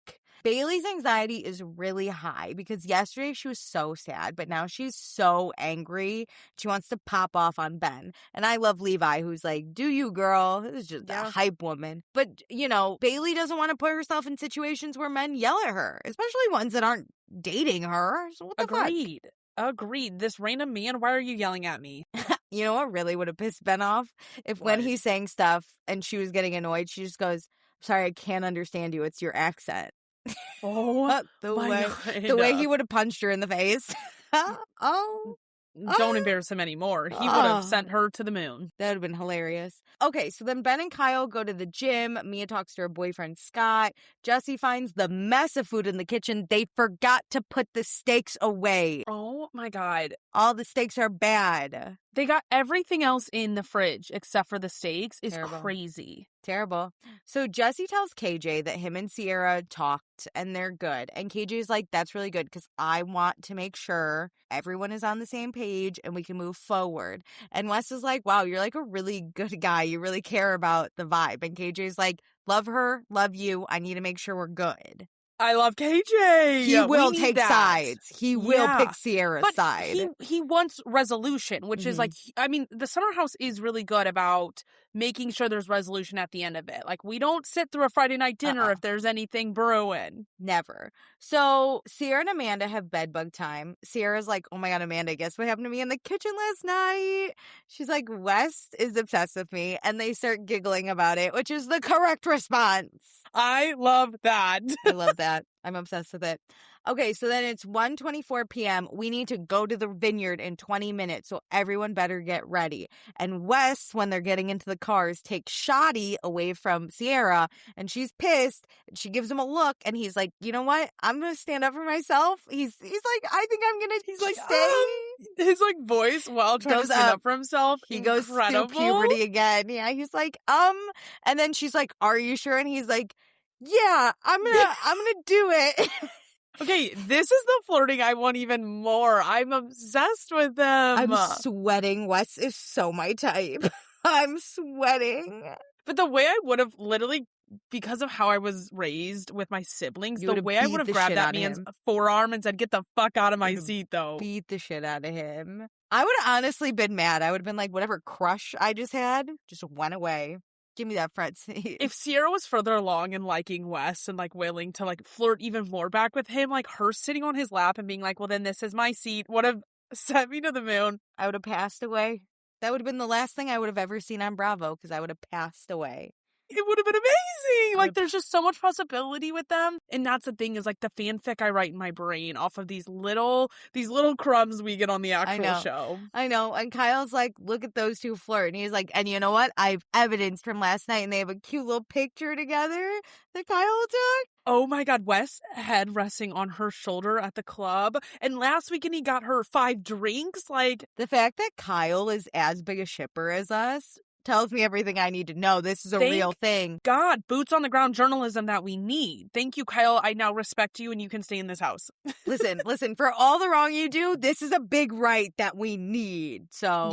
Bailey's anxiety is really high because yesterday she was so sad, but now she's so angry. She wants to pop off on Ben. And I love Levi, who's like, do you, girl? This is just a hype woman. But, you know, Bailey doesn't want to put herself in situations where men yell at her, especially ones that aren't dating her. So what the fuck? Agreed. This random man, why are you yelling at me? You know what really would have pissed Ben off? If when he's saying stuff and she was getting annoyed, she just goes, sorry, I can't understand you. It's your accent. Oh, the way he would have punched her in the face. Don't embarrass him anymore. He would have sent her to the moon. That would have been hilarious. Okay, so then Ben and Kyle go to the gym. Mia talks to her boyfriend, Scott. Jesse finds the mess of food in the kitchen. They forgot to put the steaks away. Oh, my God. All the steaks are bad. They got everything else in the fridge except for the steaks. Is Terrible. crazy. Terrible. So Jesse tells KJ that him and Ciara talked and they're good. And KJ's like, that's really good because I want to make sure everyone is on the same page and we can move forward. And Wes is like, wow, you're like a really good guy. You really care about the vibe. And KJ's like, love her, love you. I need to make sure we're good. I love KJ. He will take sides. He will pick Ciara's side. He wants resolution, which is like, I mean, the summer house is really good about making sure there's resolution at the end of it. Like, we don't sit through a Friday night dinner if there's anything brewing. Never. So Ciara and Amanda have bedbug time. Ciara's like, oh my God, Amanda, guess what happened to me in the kitchen last night? She's like, Wes is obsessed with me. And they start giggling about it, which is the correct response. I love that. I love that. I'm obsessed with it. Okay, so then it's 1:24 p.m. We need to go to the vineyard in 20 minutes, so everyone better get ready. And Wes, when they're getting into the cars, takes Shoddy away from Ciara, and she's pissed. She gives him a look, and he's like, you know what? I'm going to stand up for myself. He's like, I think I'm going to stay. His like voice while trying to stand up for himself. He goes through puberty again. Yeah, he's like, and then she's like, are you sure? And he's like, yeah, I'm gonna do it. Okay, this is the flirting I want even more. I'm obsessed with them. I'm sweating. Wes is so my type. I'm sweating. But the way I would have literally, because of how I was raised with my siblings, the way I would have grabbed that man's forearm and said, get the fuck out of my seat, though. Beat the shit out of him. I would have honestly been mad. I would have been like, whatever crush I just had just went away. Give me that front seat. If Ciara was further along in liking Wes and like willing to like flirt even more back with him, like her sitting on his lap and being like, well, then this is my seat, would have sent me to the moon. I would have passed away. That would have been the last thing I would have ever seen on Bravo because I would have passed away. It would have been amazing. Like, there's just so much possibility with them. And that's the thing is, like, the fanfic I write in my brain off of these little crumbs we get on the actual show. I know. And Kyle's like, look at those two flirt. And he's like, and you know what? I have evidence from last night. And they have a cute little picture together that Kyle took. Oh my God, Wes head resting on her shoulder at the club. And last weekend he got her 5 drinks. Like, the fact that Kyle is as big a shipper as us tells me everything I need to know. This is a real thing. God, boots on the ground journalism that we need. Thank you, Kyle. I now respect you and you can stay in this house. Listen, for all the wrong you do, this is a big right that we need. So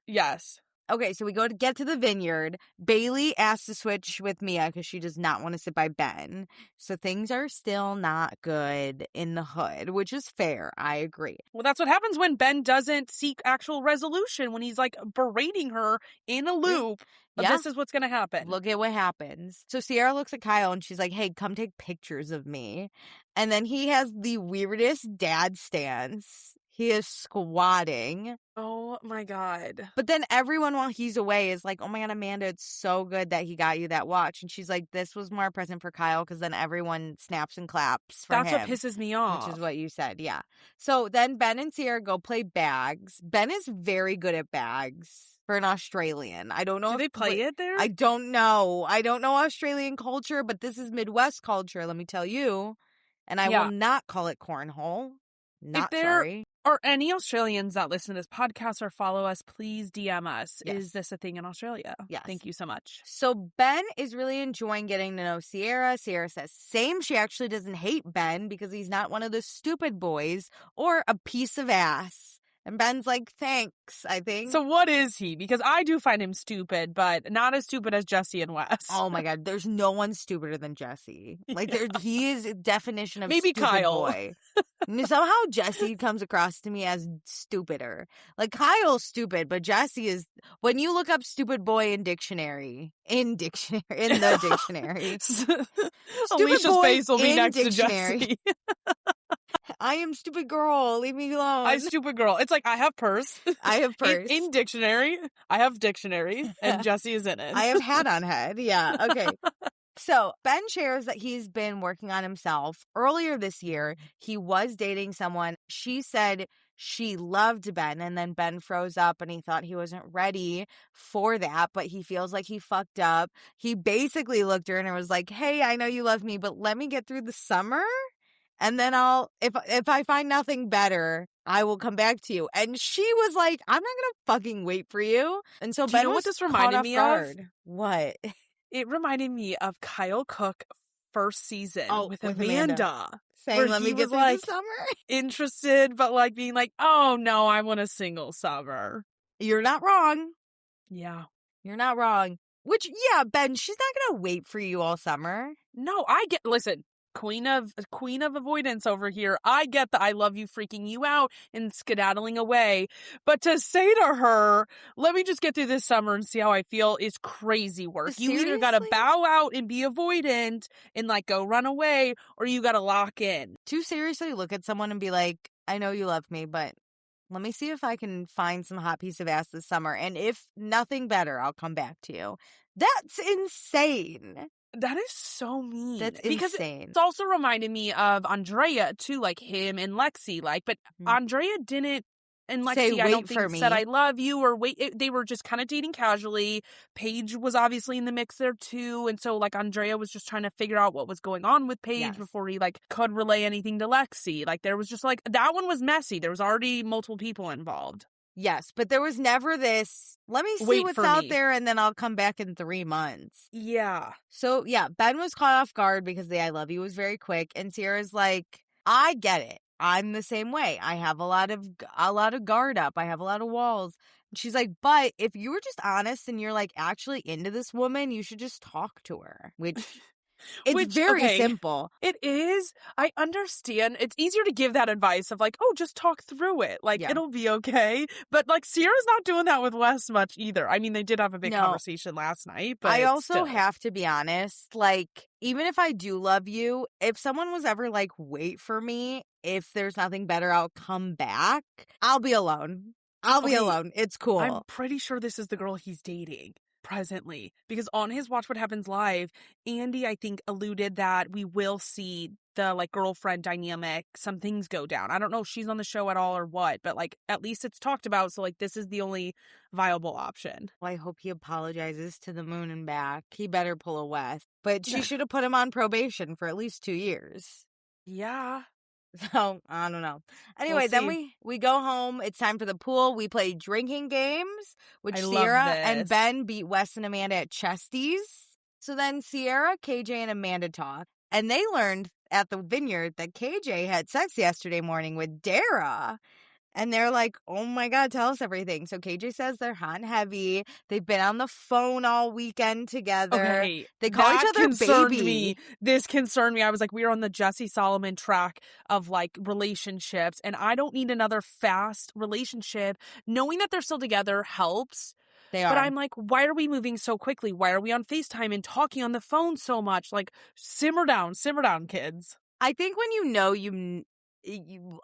Yes. Okay, so we go to get to the vineyard. Bailey asks to switch with Mia because she does not want to sit by Ben. So things are still not good in the hood, which is fair. I agree. Well, that's what happens when Ben doesn't seek actual resolution, when he's like berating her in a loop. But this is what's going to happen. Look at what happens. So Ciara looks at Kyle and she's like, hey, come take pictures of me. And then he has the weirdest dad stance. He is squatting. Oh, my God. But then everyone while he's away is like, oh, my God, Amanda, it's so good that he got you that watch. And she's like, this was more a present for Kyle because then everyone snaps and claps for him. That's what pisses me off. Which is what you said, yeah. So then Ben and Ciara go play bags. Ben is very good at bags for an Australian. I don't know. Do they play it there? I don't know. I don't know Australian culture, but this is Midwest culture, let me tell you. And I will not call it cornhole. Not sorry. Are any Australians that listen to this podcast or follow us, please DM us. Yes. Is this a thing in Australia? Yes. Thank you so much. So Ben is really enjoying getting to know Ciara. Ciara says same. She actually doesn't hate Ben because he's not one of the stupid boys or a piece of ass. And Ben's like, thanks, I think. So what is he? Because I do find him stupid, but not as stupid as Jesse and Wes. Oh my God, there's no one stupider than Jesse. Like, he is a definition of maybe stupid Kyle. Boy. Somehow Jesse comes across to me as stupider. Like, Kyle's stupid, but Jesse is, when you look up stupid boy in the dictionary. Alicia's face will be next to Jesse. I am stupid girl. Leave me alone. I'm stupid girl. It's like, I have purse. In dictionary. I have dictionary. And Jesse is in it. I have hat on head. Yeah. Okay. So Ben shares that he's been working on himself. Earlier this year, he was dating someone. She said she loved Ben, and then Ben froze up and he thought he wasn't ready for that, but he feels like he fucked up. He basically looked at her and was like, hey, I know you love me, but let me get through the summer. And then if I find nothing better, I will come back to you. And she was like, I'm not going to fucking wait for you. And so Do you Ben know was what this caught reminded off me guard. of? What? It reminded me of Kyle Cook first season with with Amanda. Amanda. Saying, where let he me get was through like the summer. interested, but like being like, oh no, I want a single summer. You're not wrong. Yeah. You're not wrong. Which, yeah, Ben, she's not going to wait for you all summer. No, listen, queen of avoidance over here. I get the I love you freaking you out and skedaddling away. But to say to her, let me just get through this summer and see how I feel is crazy work. You either got to Seriously? bow out and be avoidant and like go run away, or you got to lock in. To seriously look at someone and be like, I know you love me, but let me see if I can find some hot piece of ass this summer. And if nothing better, I'll come back to you. That's insane. That is so mean. That's because insane. It's also reminded me of Andrea too, like him and Lexi. But Andrea didn't, and Lexi, Say, I don't "Wait for think me." said I love you or wait. They were just kind of dating casually. Paige was obviously in the mix there too, and so like Andrea was just trying to figure out what was going on with Paige before he like could relay anything to Lexi. Like there was just like that one was messy. There was already multiple people involved. Yes, but there was never this, let me see Wait what's for out me. there and then I'll come back in 3 months. Yeah. So, yeah, Ben was caught off guard because the I love you was very quick. And Ciara's like, I get it. I'm the same way. I have a lot of guard up. I have a lot of walls. And she's like, but if you were just honest and you're like actually into this woman, you should just talk to her, which... It's very simple. It is. I understand. It's easier to give that advice of like, oh, just talk through it. Like, it'll be okay. But like, Ciara's not doing that with Wes much either. I mean, they did have a big conversation last night, but I also have to be honest. Like, even if I do love you, if someone was ever like, wait for me, if there's nothing better, I'll come back. I'll be alone. I'll be alone. It's cool. I'm pretty sure this is the girl he's dating presently, because on his Watch What Happens Live, Andy, I think, alluded that we will see the like girlfriend dynamic, some things go down. I don't know if she's on the show at all or what, but like at least it's talked about, so like this is the only viable option. Well, I hope he apologizes to the moon and back. He better pull a Wes. But she should have put him on probation for at least 2 years. Yeah. So, I don't know. Anyway, then we go home. It's time for the pool. We play drinking games, which Ciara and Ben beat Wes and Amanda at Chesties. So then Ciara, KJ, and Amanda talk. And they learned at the vineyard that KJ had sex yesterday morning with Dara. And they're like, oh my God, tell us everything. So KJ says they're hot and heavy. They've been on the phone all weekend together. Okay, they call each other baby. This concerned me. I was like, we are on the Jesse Solomon track of like relationships. And I don't need another fast relationship. Knowing that they're still together helps. They are. But I'm like, why are we moving so quickly? Why are we on FaceTime and talking on the phone so much? Like, simmer down, kids. I think when you know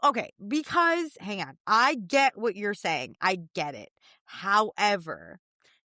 okay, because, hang on, I get what you're saying. I get it. However,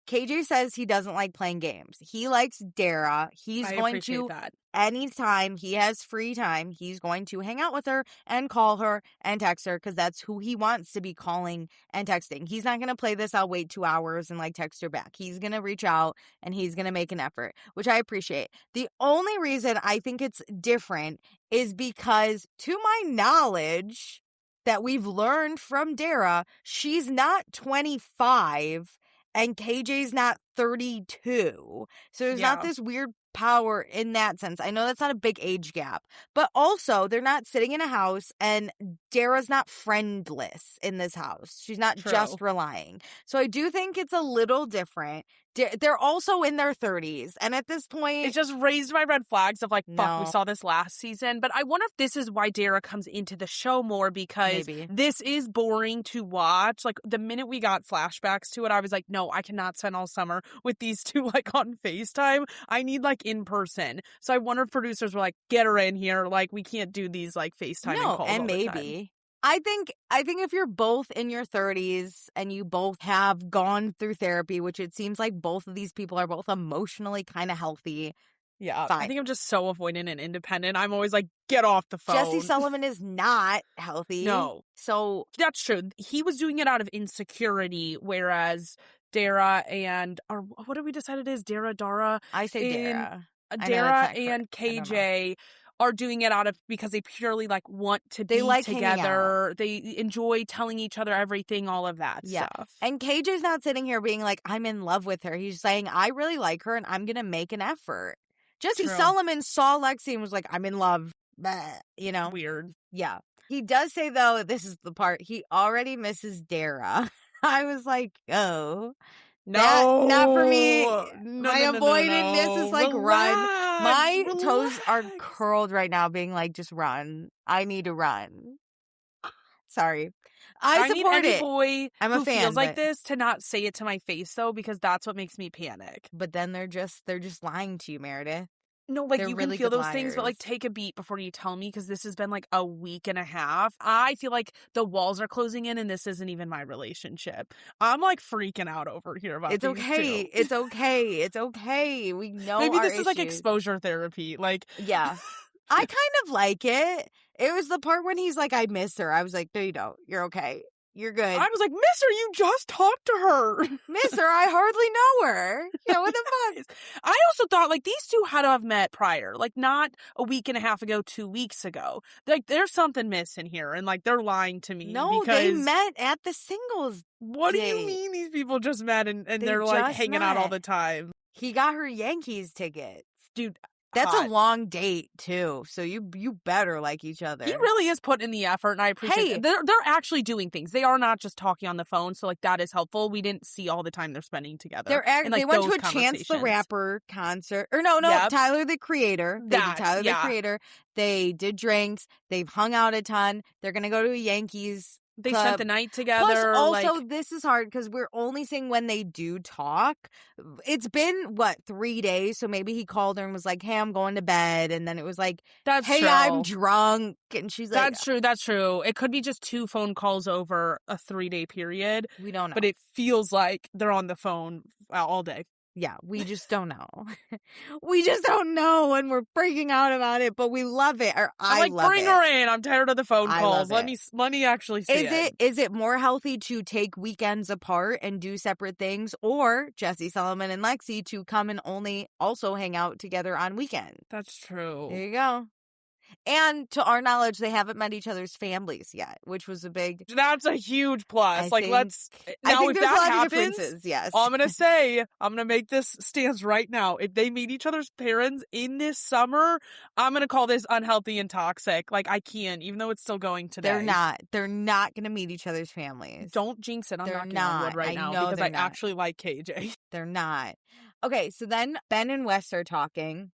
KJ says he doesn't like playing games. He likes Dara. He's going to, anytime he has free time, he's going to hang out with her and call her and text her because that's who he wants to be calling and texting. He's not going to play this, I'll wait 2 hours and like text her back. He's going to reach out and he's going to make an effort, which I appreciate. The only reason I think it's different is because, to my knowledge, that we've learned from Dara, she's not 25 and KJ's not 32. So there's not this weird power in that sense. I know that's not a big age gap, but also they're not sitting in a house and Dara's not friendless in this house. She's not just relying. So I do think it's a little different. They're also in their 30s. And at this point, it just raised my red flags of like, fuck, we saw this last season. But I wonder if this is why Dara comes into the show more, because this is boring to watch. Like the minute we got flashbacks to it, I was like, no, I cannot spend all summer with these two like on FaceTime. I need like in person. So I wonder if producers were like, get her in here. Like we can't do these like FaceTime calls and all maybe. the time. I think if you're both in your 30s and you both have gone through therapy, which it seems like both of these people are both emotionally kind of healthy. Yeah, fine. I think I'm just so avoidant and independent. I'm always like, get off the phone. Jesse Solomon is not healthy. No. So that's true. He was doing it out of insecurity, whereas Dara and, or what did we decide it is? Dara? I say Dara. Dara and KJ are doing it because they purely like want to They be like hanging out. together. They enjoy telling each other everything, all of that stuff. And KJ's not sitting here being like, I'm in love with her. He's saying, I really like her and I'm going to make an effort. Jesse Solomon saw Lexi and was like, I'm in love. Bleh, you know? Weird. Yeah. He does say, though, this is the part, he already misses Dara. I was like, oh. No. Not for me. No, My avoidedness is like, run. My toes are curled right now being like, just run. I need to run. Sorry. I support need any it. boy I'm who a fan, feels like but- this to not say it to my face, though, because that's what makes me panic. But then they're just lying to you, Meredith. No, like, They're you really can feel good those things, but, like, liars. take a beat before you tell me, because this has been, like, a week and a half. I feel like the walls are closing in, and this isn't even my relationship. I'm, like, freaking out over here about It's these okay. two. It's okay. It's okay. We know Maybe our this is, like, issues. exposure therapy. Like, yeah. I kind of like it. It was the part when he's like, I miss her. I was like, no, you don't. You're okay. You're good. I was like, Miss her, you just talked to her. Miss her, I hardly know her. You know, what the fuck? I also thought, like, these two had to have met prior. Like, not a week and a half ago, 2 weeks ago. Like, there's something missing here. And, like, they're lying to me. No, they met at the singles. What do date. you mean these people just met and they're, like, just hanging out all met. the time? He got her Yankees tickets. Dude, that's hot. a long date, too. So you better like each other. He really is putting in the effort, and I appreciate it. They're actually doing things. They are not just talking on the phone, so, like, that is helpful. We didn't see all the time they're spending together. They went to a Chance the Rapper concert. Or no, Yep. Tyler, the Creator. They did Tyler, the Creator. They did drinks. They've hung out a ton. They're going to go to a Yankees They club. spent the night together. Plus, also, like, this is hard because we're only seeing when they do talk. It's been, 3 days? So maybe he called her and was like, hey, I'm going to bed. And then it was like, that's hey, true. I'm drunk. And she's like, That's true. It could be just 2 phone calls over a 3-day period. We don't know. But it feels like they're on the phone all day. Yeah, we just don't know. We just don't know, and we're freaking out about it, but we love it. Or I love bring it. her in. I'm tired of the phone I calls. love Let me actually see it. Is it more healthy to take weekends apart and do separate things, or Jesse Solomon and Lexi to come and only also hang out together on weekends? That's true. There you go. And to our knowledge, they haven't met each other's families yet, which was a big... That's a huge plus. I think if there's that a lot happens, of differences, yes. I'm going to make this stance right now. If they meet each other's parents in this summer, I'm going to call this unhealthy and toxic. Like, I can't, even though it's still going today. They're not going to meet each other's families. Don't jinx it. I'm They're knocking on wood right now because I not. actually like KJ. They're not. Okay, so then Ben and Wes are talking.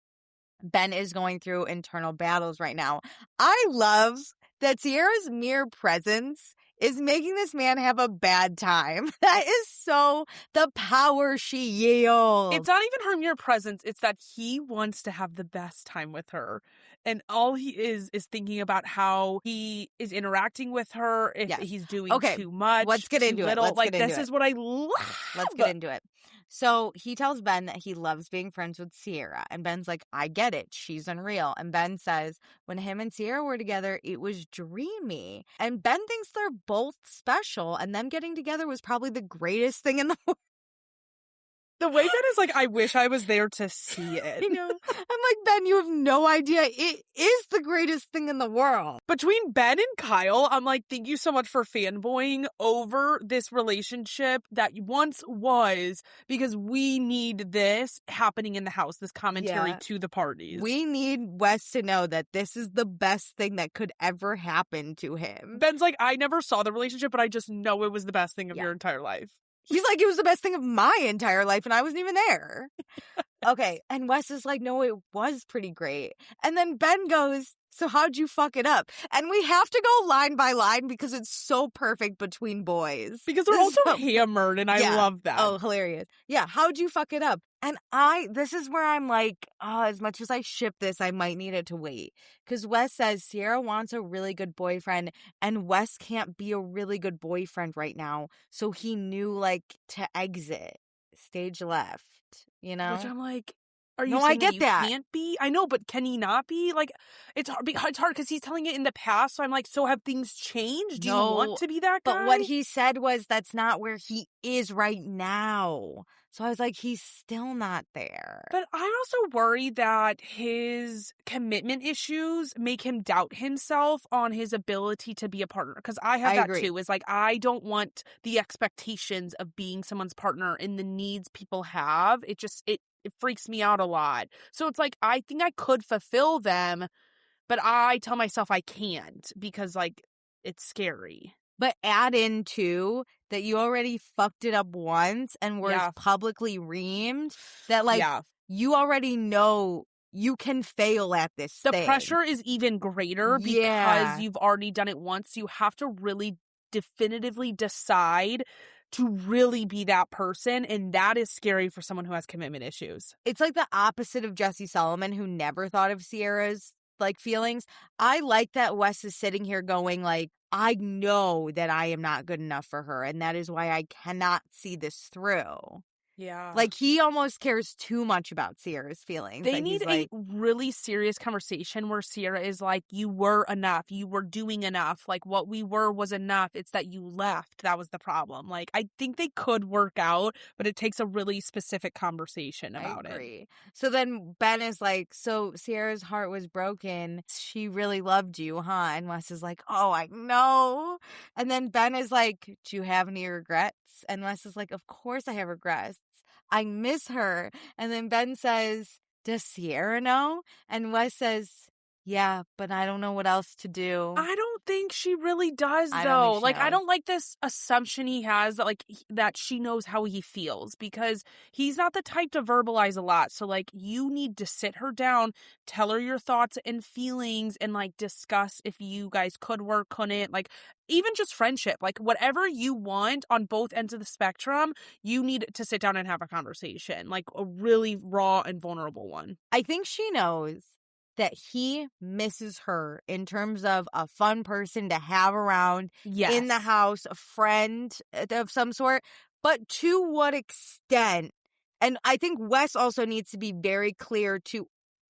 Ben is going through internal battles right now. I love that Ciara's mere presence is making this man have a bad time. That is so the power she yields. It's not even her mere presence. It's that he wants to have the best time with her. And all he is thinking about how he is interacting with her, if he's doing too much, let's get into little. it. This is what I love. Let's get into it. So he tells Ben that he loves being friends with Ciara. And Ben's like, I get it. She's unreal. And Ben says, when him and Ciara were together, it was dreamy. And Ben thinks they're both special. And them getting together was probably the greatest thing in the world. The way Ben is like, I wish I was there to see it. You know, I'm like, Ben, you have no idea. It is the greatest thing in the world. Between Ben and Kyle, I'm like, thank you so much for fanboying over this relationship that once was, because we need this happening in the house, this commentary to the parties. We need Wes to know that this is the best thing that could ever happen to him. Ben's like, I never saw the relationship, but I just know it was the best thing of your entire life. He's like, it was the best thing of my entire life, and I wasn't even there. Okay, and Wes is like, no, it was pretty great. And then Ben goes, so how'd you fuck it up? And we have to go line by line because it's so perfect between boys. Because they're also hammered, and I love that. Oh, hilarious. Yeah, how'd you fuck it up? And this is where I'm like, as much as I ship this, I might need it to wait. Because Wes says Ciara wants a really good boyfriend, and Wes can't be a really good boyfriend right now. So he knew, to exit. Stage left, you know? Which I'm like, Are you No, I saying get you that. can't be? I know, but can he not be? Like, it's hard because he's telling it in the past, so I'm like, so have things changed? Do you want No, to be that but what guy? he said was that's not where he is right now. So I was like, he's still not there. But I also worry that his commitment issues make him doubt himself on his ability to be a partner. Because I have I that agree. too. Is like, I don't want the expectations of being someone's partner and the needs people have. It freaks me out a lot. So it's like, I think I could fulfill them, but I tell myself I can't because, like, it's scary. But add in too that you already fucked it up once and were Yeah. publicly reamed that like Yeah. you already know you can fail at this The thing. pressure is even greater Yeah. because you've already done it once. You have to really definitively decide to really be that person, and that is scary for someone who has commitment issues. It's like the opposite of Jesse Solomon, who never thought of Ciara's like feelings. I like that Wes is sitting here going like, I know that I am not good enough for her, and that is why I cannot see this through. Yeah. Like, he almost cares too much about Ciara's feelings. They that need he's like, a really serious conversation where Ciara is like, you were enough. You were doing enough. Like, what we were was enough. It's that you left. That was the problem. Like, I think they could work out, but it takes a really specific conversation about I it. agree. So then Ben is like, so Ciara's heart was broken. She really loved you, huh? And Wes is like, oh, I know. And then Ben is like, do you have any regrets? And Wes is like, of course I have regrets. I miss her. And then Ben says, does Ciara know? And Wes says, yeah, but I don't know what else to do. I don't think she really does, I though. don't think she Like, I knows. don't like this assumption he has that, like, that she knows how he feels, because he's not the type to verbalize a lot. So, like, you need to sit her down, tell her your thoughts and feelings, and, like, discuss if you guys could work, couldn't. Like, even just friendship. Like, whatever you want on both ends of the spectrum, you need to sit down and have a conversation. Like, a really raw and vulnerable one. I think she knows that he misses her in terms of a fun person to have around in the Yes. house, a friend of some sort. But to what extent? And I think Wes also needs to be very clear to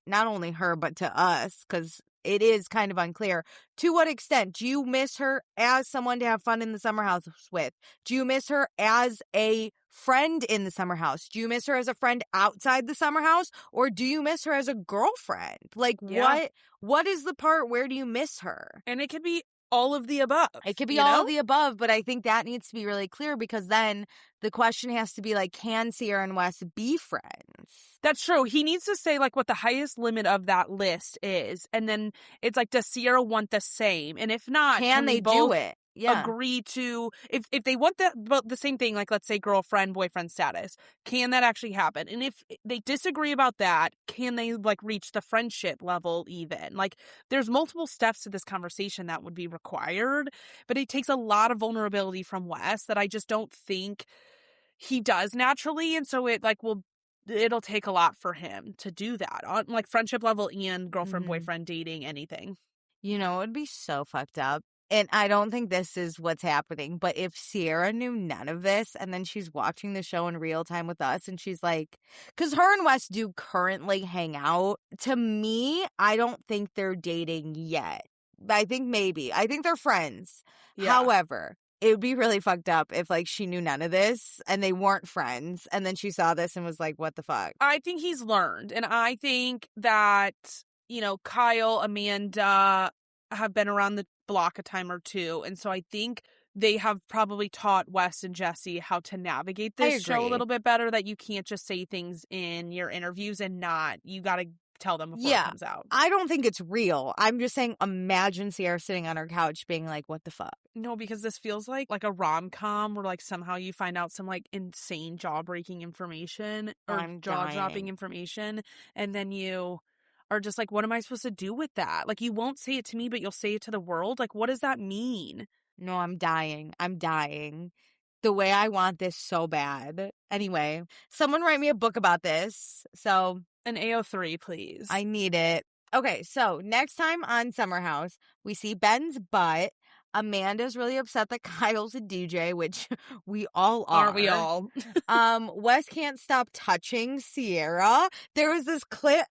not only her, but to us, because it is kind of unclear. To what extent do you miss her as someone to have fun in the summer house with? Do you miss her as a friend in the summer house? Do you miss her as a friend outside the summer house? Or do you miss her as a girlfriend? Like, Yeah. what is the part? Where do you miss her? And it could be all of the above. It could be you all know? of the above, but I think that needs to be really clear, because then the question has to be like, can Ciara and Wes be friends? That's true. He needs to say, like, what the highest limit of that list is. And then it's like, does Ciara want the same? And if not, Can we they both do it? Yeah. agree to, if they want the same thing, like, let's say girlfriend, boyfriend status, can that actually happen? And if they disagree about that, can they, like, reach the friendship level even? Like, there's multiple steps to this conversation that would be required, but it takes a lot of vulnerability from Wes that I just don't think he does naturally. And so it'll take a lot for him to do that on, like, friendship level and girlfriend, boyfriend, dating, anything. You know, it would be so fucked up. And I don't think this is what's happening, but if Ciara knew none of this and then she's watching the show in real time with us and she's like, because her and Wes do currently hang out. To me, I don't think they're dating yet. I think maybe. I think they're friends. Yeah. However, it would be really fucked up if, like, she knew none of this and they weren't friends and then she saw this and was like, what the fuck? I think he's learned. And I think that, Kyle, Amanda have been around the block a time or two. And so I think they have probably taught Wes and Jesse how to navigate this show a little bit better, that you can't just say things in your interviews and you got to tell them before it comes out. I don't think it's real. I'm just saying, imagine Ciara sitting on her couch being like, what the fuck? No, because this feels like a rom-com where, like, somehow you find out some, like, insane jaw-breaking information or jaw-dropping information, and then you are just like, what am I supposed to do with that? Like, you won't say it to me, but you'll say it to the world. Like, what does that mean? No, I'm dying. I'm dying. The way I want this so bad. Anyway, someone write me a book about this. So an AO3, please. I need it. Okay, so next time on Summer House, we see Ben's butt. Amanda's really upset that Kyle's a DJ, which we all are. Aren't we all? Wes can't stop touching Ciara. There was this clip.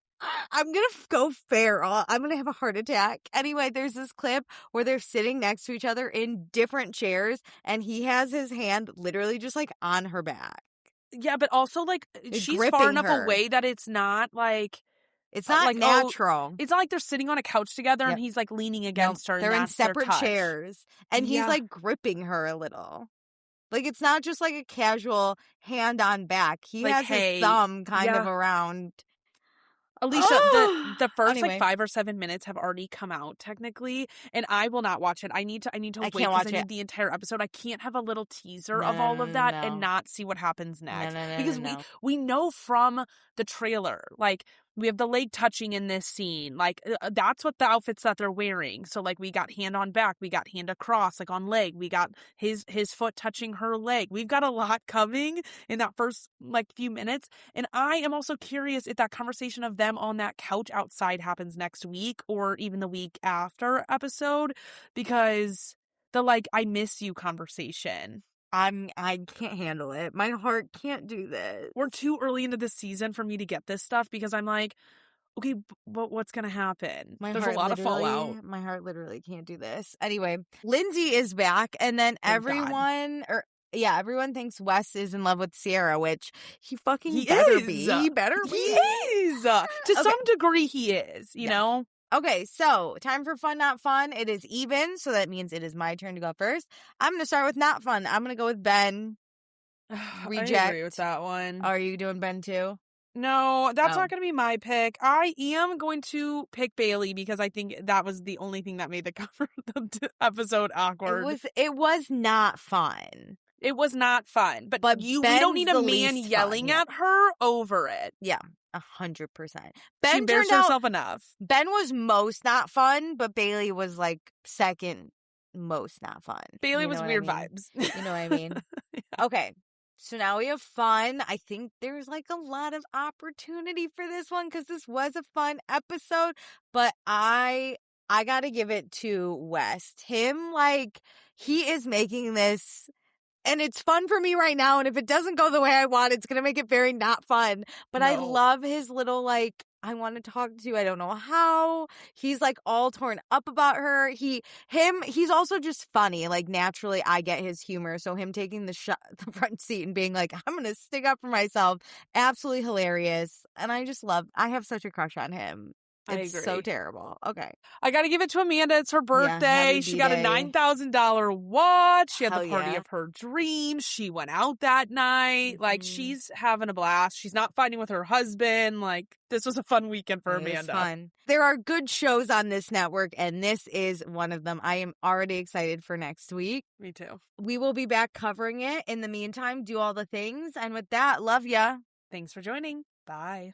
I'm going to go feral. I'm going to have a heart attack. Anyway, there's this clip where they're sitting next to each other in different chairs, and he has his hand literally just like on her back. Yeah, but also like she's gripping far enough her. away that it's not like it's not like natural. It's not like they're sitting on a couch together and he's like leaning against her. They're and in separate chairs, and he's like gripping her a little. Like, it's not just like a casual hand on back. He like, has his thumb kind of around. Alicia, the first like 5 or 7 minutes have already come out technically, and I will not watch it. I need to wait because I need the entire episode. I can't have a little teaser of all of that and not see what happens next. Because we know from the trailer, like, we have the leg touching in this scene. Like, that's what the outfits that they're wearing. So, like, we got hand on back. We got hand across, like, on leg. We got his foot touching her leg. We've got a lot coming in that first, like, few minutes. And I am also curious if that conversation of them on that couch outside happens next week or even the week after episode. Because the, like, I miss you conversation. I can't handle it. My heart can't do this. We're too early into the season for me to get this stuff because I'm like, okay, but what's going to happen? There's a lot of fallout. My heart literally can't do this. Anyway, Lindsay is back, and then everyone thinks Wes is in love with Ciara, which he better be. He better be. He is. To some degree, he is, you know? Okay, so time for fun, not fun. It is even, so that means it is my turn to go first. I'm going to start with not fun. I'm going to go with Ben. Reject. I agree with that one. Are you doing Ben too? No, that's not going to be my pick. I am going to pick Bailey because I think that was the only thing that made the cover of the episode awkward. It was not fun. It was not fun, but we don't need a man yelling at her over it. Yeah. 100%. She embarrassed herself enough. Ben was most not fun, but Bailey was like second most not fun. Bailey was weird vibes. You know what I mean? Okay. So now we have fun. I think there's like a lot of opportunity for this one because this was a fun episode, but I got to give it to West. Him, like, he is making this. And it's fun for me right now. And if it doesn't go the way I want, it's going to make it very not fun. But I love his little, like, I want to talk to you. I don't know how. He's, like, all torn up about her. He's also just funny. Like, naturally, I get his humor. So him taking the front seat and being like, I'm going to stick up for myself. Absolutely hilarious. And I have such a crush on him. It's so terrible. Okay. I got to give it to Amanda. It's her birthday. She got a $9,000 watch. She had the party of her dreams. She went out that night. Like, she's having a blast. She's not fighting with her husband. Like, this was a fun weekend for Amanda. It was fun. There are good shows on this network, and this is one of them. I am already excited for next week. Me too. We will be back covering it. In the meantime, do all the things. And with that, love ya. Thanks for joining. Bye.